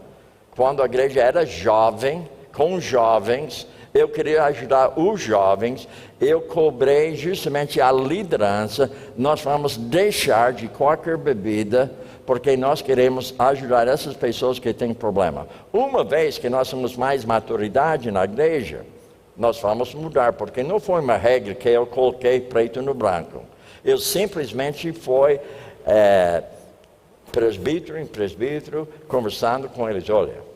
quando a igreja era jovem, com jovens, eu queria ajudar os jovens, eu cobrei justamente a liderança, nós vamos deixar de qualquer bebida, porque nós queremos ajudar essas pessoas que têm problema. Uma vez que nós temos mais maturidade na igreja, nós vamos mudar, porque não foi uma regra que eu coloquei preto no branco. Eu simplesmente fui presbítero em presbítero, conversando com eles. Olha,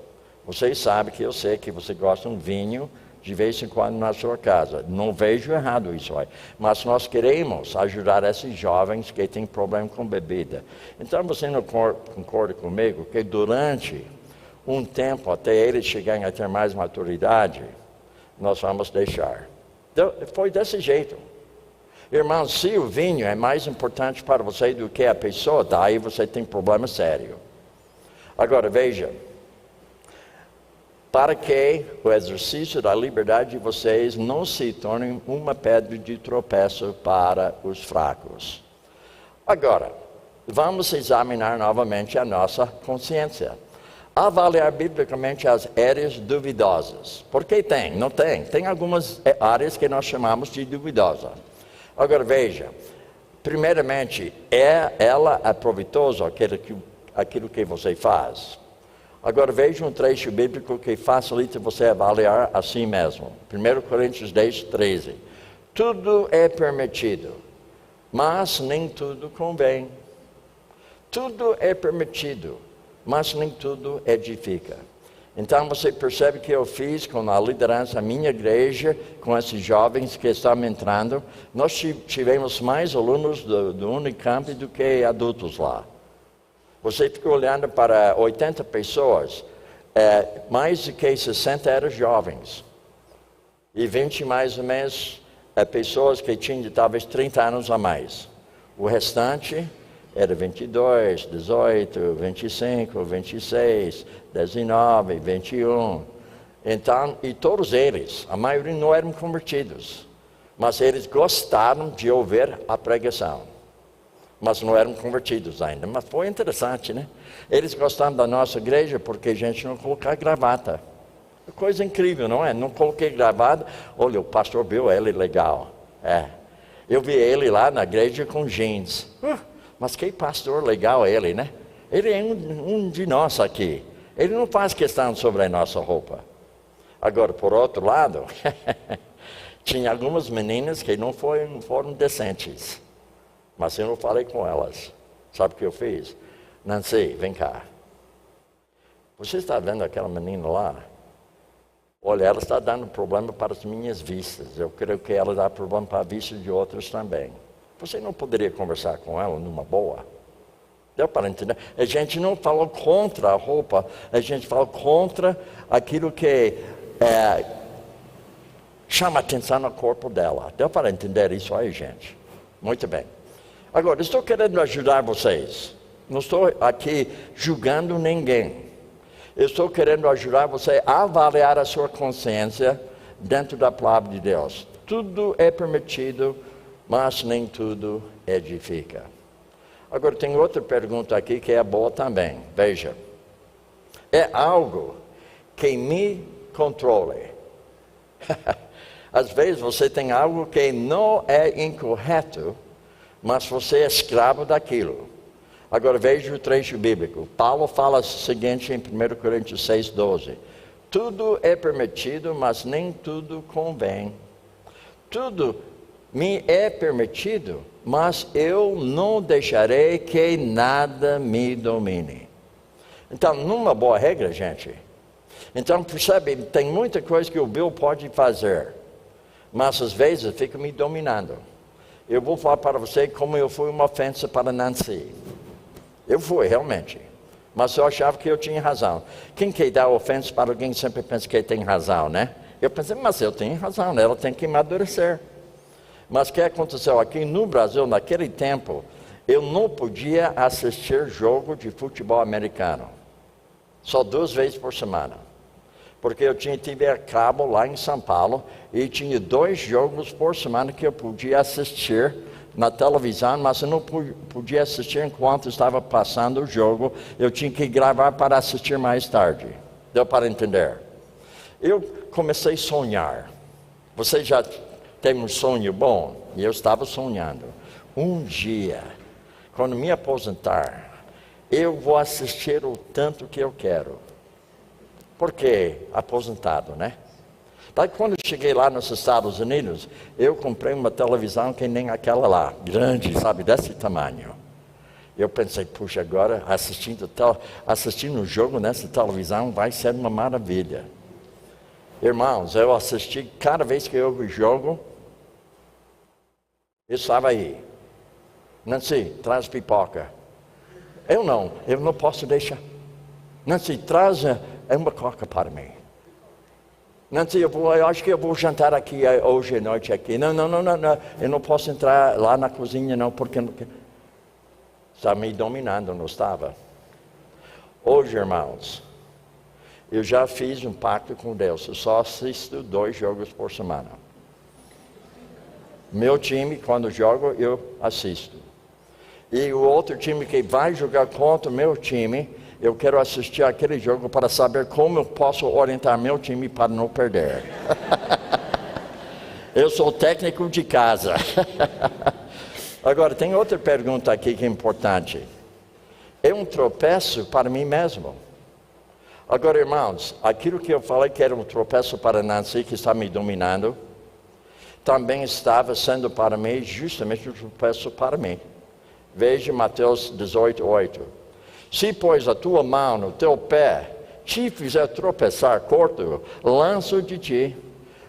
vocês sabem que eu sei que você gosta de um vinho de vez em quando na sua casa. Não vejo errado isso aí. Mas nós queremos ajudar esses jovens que têm problema com bebida. Então você não concorda comigo que durante um tempo, até eles chegarem a ter mais maturidade, nós vamos deixar. Então, foi desse jeito. Irmão, se o vinho é mais importante para você do que a pessoa, daí você tem problema sério. Agora, veja. Para que o exercício da liberdade de vocês não se torne uma pedra de tropeço para os fracos. Agora, vamos examinar novamente a nossa consciência. Avaliar biblicamente as áreas duvidosas. Porque tem, não tem. Tem algumas áreas que nós chamamos de duvidosa. Agora veja, primeiramente, ela é proveitosa aquilo que você faz? Agora veja um trecho bíblico que facilita você avaliar a si mesmo. 1 Coríntios 10, 13. Tudo é permitido, mas nem tudo convém. Tudo é permitido, mas nem tudo edifica. Então você percebe que eu fiz com a liderança da minha igreja, com esses jovens que estão entrando. Nós tivemos mais alunos do Unicamp do que adultos lá. Você fica olhando para 80 pessoas, mais do que 60 eram jovens. E 20 mais ou menos pessoas que tinham talvez 30 anos a mais. O restante era 22, 18, 25, 26, 19, 21. Então, e todos eles, a maioria não eram convertidos. Mas eles gostaram de ouvir a pregação. Mas não eram convertidos ainda. Mas foi interessante, né? Eles gostaram da nossa igreja porque a gente não colocava gravata. Coisa incrível, não é? Não coloquei gravata. Olha, o pastor viu ele legal. Eu vi ele lá na igreja com jeans. Mas que pastor legal ele, né? Ele é um de nós aqui. Ele não faz questão sobre a nossa roupa. Agora, por outro lado, tinha algumas meninas que não foram decentes. Mas eu não falei com elas. Sabe o que eu fiz? Nancy, vem cá. Você está vendo aquela menina lá? Olha, ela está dando problema para as minhas vistas. Eu creio que ela dá problema para a vista de outros também. Você não poderia conversar com ela numa boa? Deu para entender? A gente não falou contra a roupa, a gente falou contra aquilo que chama atenção no corpo dela. Deu para entender isso aí, gente? Muito bem. Agora, estou querendo ajudar vocês. Não estou aqui julgando ninguém. Eu estou querendo ajudar você a avaliar a sua consciência dentro da palavra de Deus. Tudo é permitido, mas nem tudo edifica. Agora tem outra pergunta aqui que é boa também. Veja. É algo que me controle. Às vezes você tem algo que não é incorreto, mas você é escravo daquilo. Agora veja o trecho bíblico. Paulo fala o seguinte em 1 Coríntios 6:12. Tudo é permitido, mas nem tudo convém. Tudo me é permitido, mas eu não deixarei que nada me domine. Então, numa boa regra, gente. Então, percebe, tem muita coisa que o Bill pode fazer, mas às vezes fica me dominando. Eu vou falar para você como eu fui uma ofensa para Nancy. Eu fui, realmente. Mas eu achava que eu tinha razão. Quem quer dar ofensa para alguém sempre pensa que tem razão, né? Eu pensei, mas eu tenho razão, ela tem que amadurecer. Mas o que aconteceu aqui no Brasil, naquele tempo, eu não podia assistir jogo de futebol americano. Só 2 vezes por semana. Porque eu tive a cabo lá em São Paulo e tinha 2 jogos por semana que eu podia assistir na televisão, mas eu não podia assistir enquanto estava passando o jogo. Eu tinha que gravar para assistir mais tarde. Deu para entender? Eu comecei a sonhar. Você já tem um sonho bom? E eu estava sonhando. Um dia, quando me aposentar, eu vou assistir o tanto que eu quero. Porque aposentado, né? Daí quando eu cheguei lá nos Estados Unidos, eu comprei uma televisão que nem aquela lá, grande, sabe, desse tamanho. Eu pensei, puxa, agora assistindo o jogo nessa televisão vai ser uma maravilha. Irmãos, eu assisti, cada vez que eu vi jogo, eu estava aí. Nancy, traz pipoca. Eu não posso deixar. Nancy, traz uma coca para mim. Nancy, eu acho que eu vou jantar aqui hoje à noite aqui. Não. Eu não posso entrar lá na cozinha não, porque está me dominando, não estava? Hoje, irmãos, eu já fiz um pacto com Deus. Eu só assisto 2 jogos por semana. Meu time, quando joga, eu assisto. E o outro time que vai jogar contra o meu time, eu quero assistir aquele jogo para saber como eu posso orientar meu time para não perder. Eu sou técnico de casa. Agora, tem outra pergunta aqui que é importante. É um tropeço para mim mesmo. Agora, irmãos, aquilo que eu falei que era um tropeço para Nancy, que está me dominando, também estava sendo para mim justamente um tropeço para mim. Veja Mateus 18:8. Se, pois, a tua mão no teu pé te fizer tropeçar, corta-o, lança-o de ti.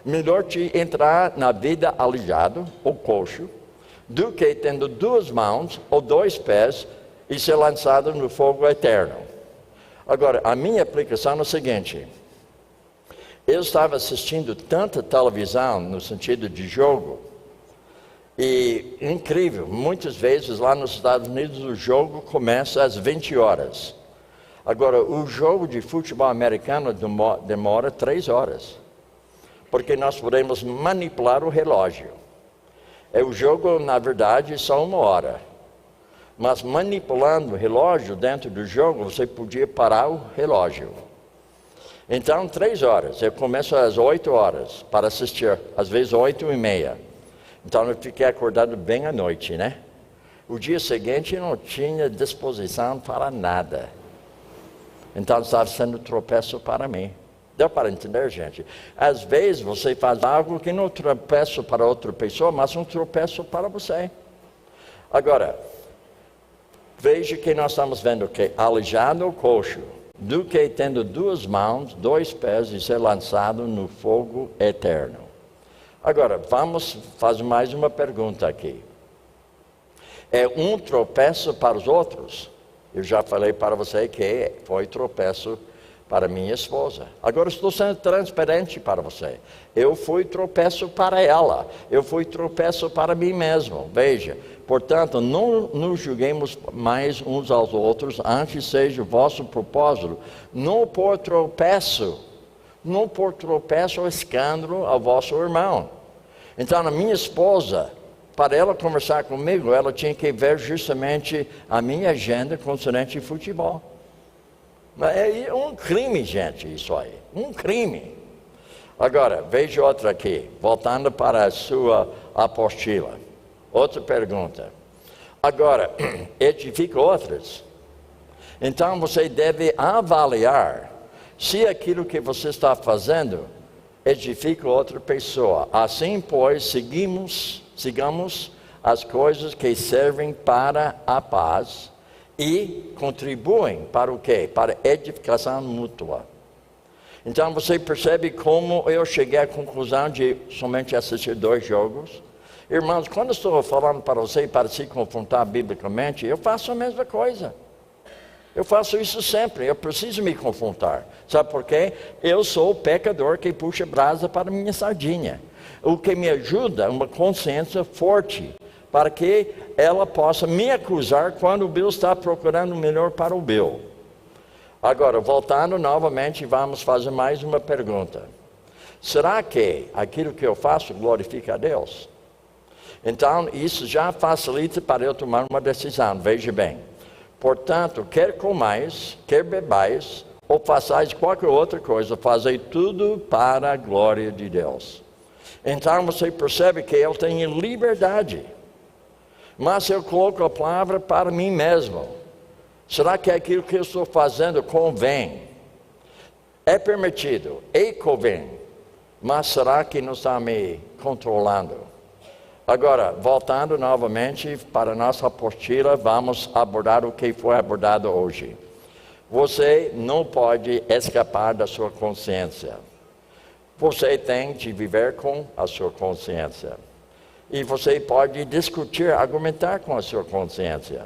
Melhor te entrar na vida aleijado ou coxo, do que tendo 2 mãos ou 2 pés e ser lançado no fogo eterno. Agora, a minha aplicação é o seguinte. Eu estava assistindo tanta televisão no sentido de jogo, e incrível, muitas vezes lá nos Estados Unidos o jogo começa às 20 horas. Agora, o jogo de futebol americano demora 3 horas, porque nós podemos manipular o relógio. O jogo, na verdade, só 1 hora. Mas manipulando o relógio dentro do jogo, você podia parar o relógio. Então, 3 horas. Eu começo às 8 horas para assistir, às vezes 8:30. Então eu fiquei acordado bem à noite, né? O dia seguinte não tinha disposição para nada. Então estava sendo tropeço para mim. Deu para entender, gente? Às vezes você faz algo que não é tropeço para outra pessoa, mas um tropeço para você. Agora, veja que nós estamos vendo que aleijado ou coxo, do que tendo 2 mãos, 2 pés e ser lançado no fogo eterno. Agora, vamos fazer mais uma pergunta aqui. É um tropeço para os outros? Eu já falei para você que foi tropeço para minha esposa. Agora estou sendo transparente para você. Eu fui tropeço para ela. Eu fui tropeço para mim mesmo. Veja, portanto, não nos julguemos mais uns aos outros, antes seja o vosso propósito, não por tropeço ou escândalo ao vosso irmão. Então, a minha esposa, para ela conversar comigo, ela tinha que ver justamente a minha agenda concernente ao futebol. É um crime, gente, isso aí. Um crime. Agora, veja outra aqui. Voltando para a sua apostila. Outra pergunta. Agora, edifica outras. Então, você deve avaliar se aquilo que você está fazendo edifica outra pessoa. Assim, pois, sigamos as coisas que servem para a paz e contribuem para o quê? Para edificação mútua. Então você percebe como eu cheguei à conclusão de somente assistir 2 jogos? Irmãos, quando estou falando para você para se confrontar biblicamente, eu faço a mesma coisa. Eu faço isso sempre, eu preciso me confrontar. Sabe por quê? Eu sou o pecador que puxa brasa para minha sardinha. O que me ajuda é uma consciência forte, para que ela possa me acusar quando o Bill está procurando o melhor para o Bill. Agora, voltando novamente, vamos fazer mais uma pergunta. Será que aquilo que eu faço glorifica a Deus? Então, isso já facilita para eu tomar uma decisão, veja bem. Portanto, quer comais, quer bebais, ou façais qualquer outra coisa, fazei tudo para a glória de Deus. Então, você percebe que eu tenho liberdade. Mas eu coloco a palavra para mim mesmo. Será que aquilo que eu estou fazendo convém? É permitido, e convém. Mas será que não está me controlando? Agora, voltando novamente para a nossa apostila, vamos abordar o que foi abordado hoje. Você não pode escapar da sua consciência. Você tem de viver com a sua consciência. E você pode discutir, argumentar com a sua consciência.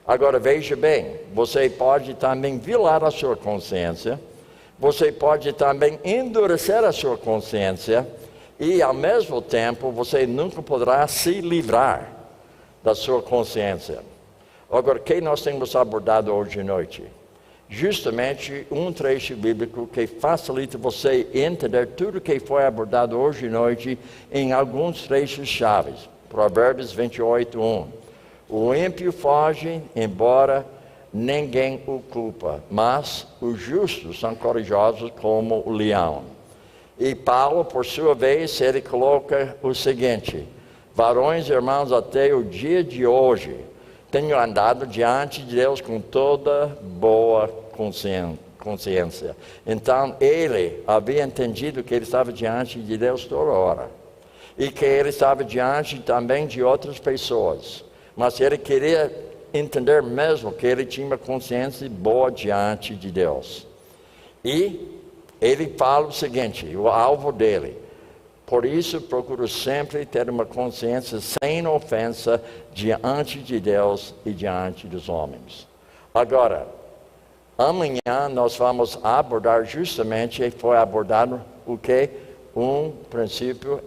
Agora veja bem, você pode também violar a sua consciência, você pode também endurecer a sua consciência, e ao mesmo tempo você nunca poderá se livrar da sua consciência. Agora, o que nós temos abordado hoje à noite? Justamente um trecho bíblico que facilita você entender tudo que foi abordado hoje à noite em alguns trechos chaves. Provérbios 28:1. O ímpio foge, embora ninguém o culpa, mas os justos são corajosos como o leão. E Paulo, por sua vez, ele coloca o seguinte: varões, irmãos, até o dia de hoje, tenho andado diante de Deus com toda boa consciência. Então, ele havia entendido que ele estava diante de Deus toda hora. E que ele estava diante também de outras pessoas. Mas ele queria entender mesmo que ele tinha uma consciência boa diante de Deus. E ele fala o seguinte, o alvo dele: por isso procuro sempre ter uma consciência sem ofensa diante de Deus e diante dos homens. Agora, amanhã nós vamos abordar justamente, foi abordado o que? Um princípio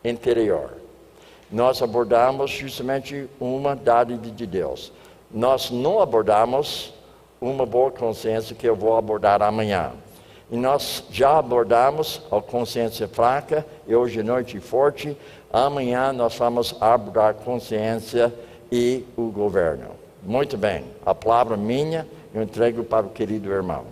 interior. Nós abordamos justamente uma dádiva de Deus. Nós não abordamos uma boa consciência, que eu vou abordar amanhã. E nós já abordamos a consciência fraca, e hoje à noite forte. Amanhã nós vamos abordar consciência e o governo. Muito bem, a palavra minha eu entrego para o querido irmão.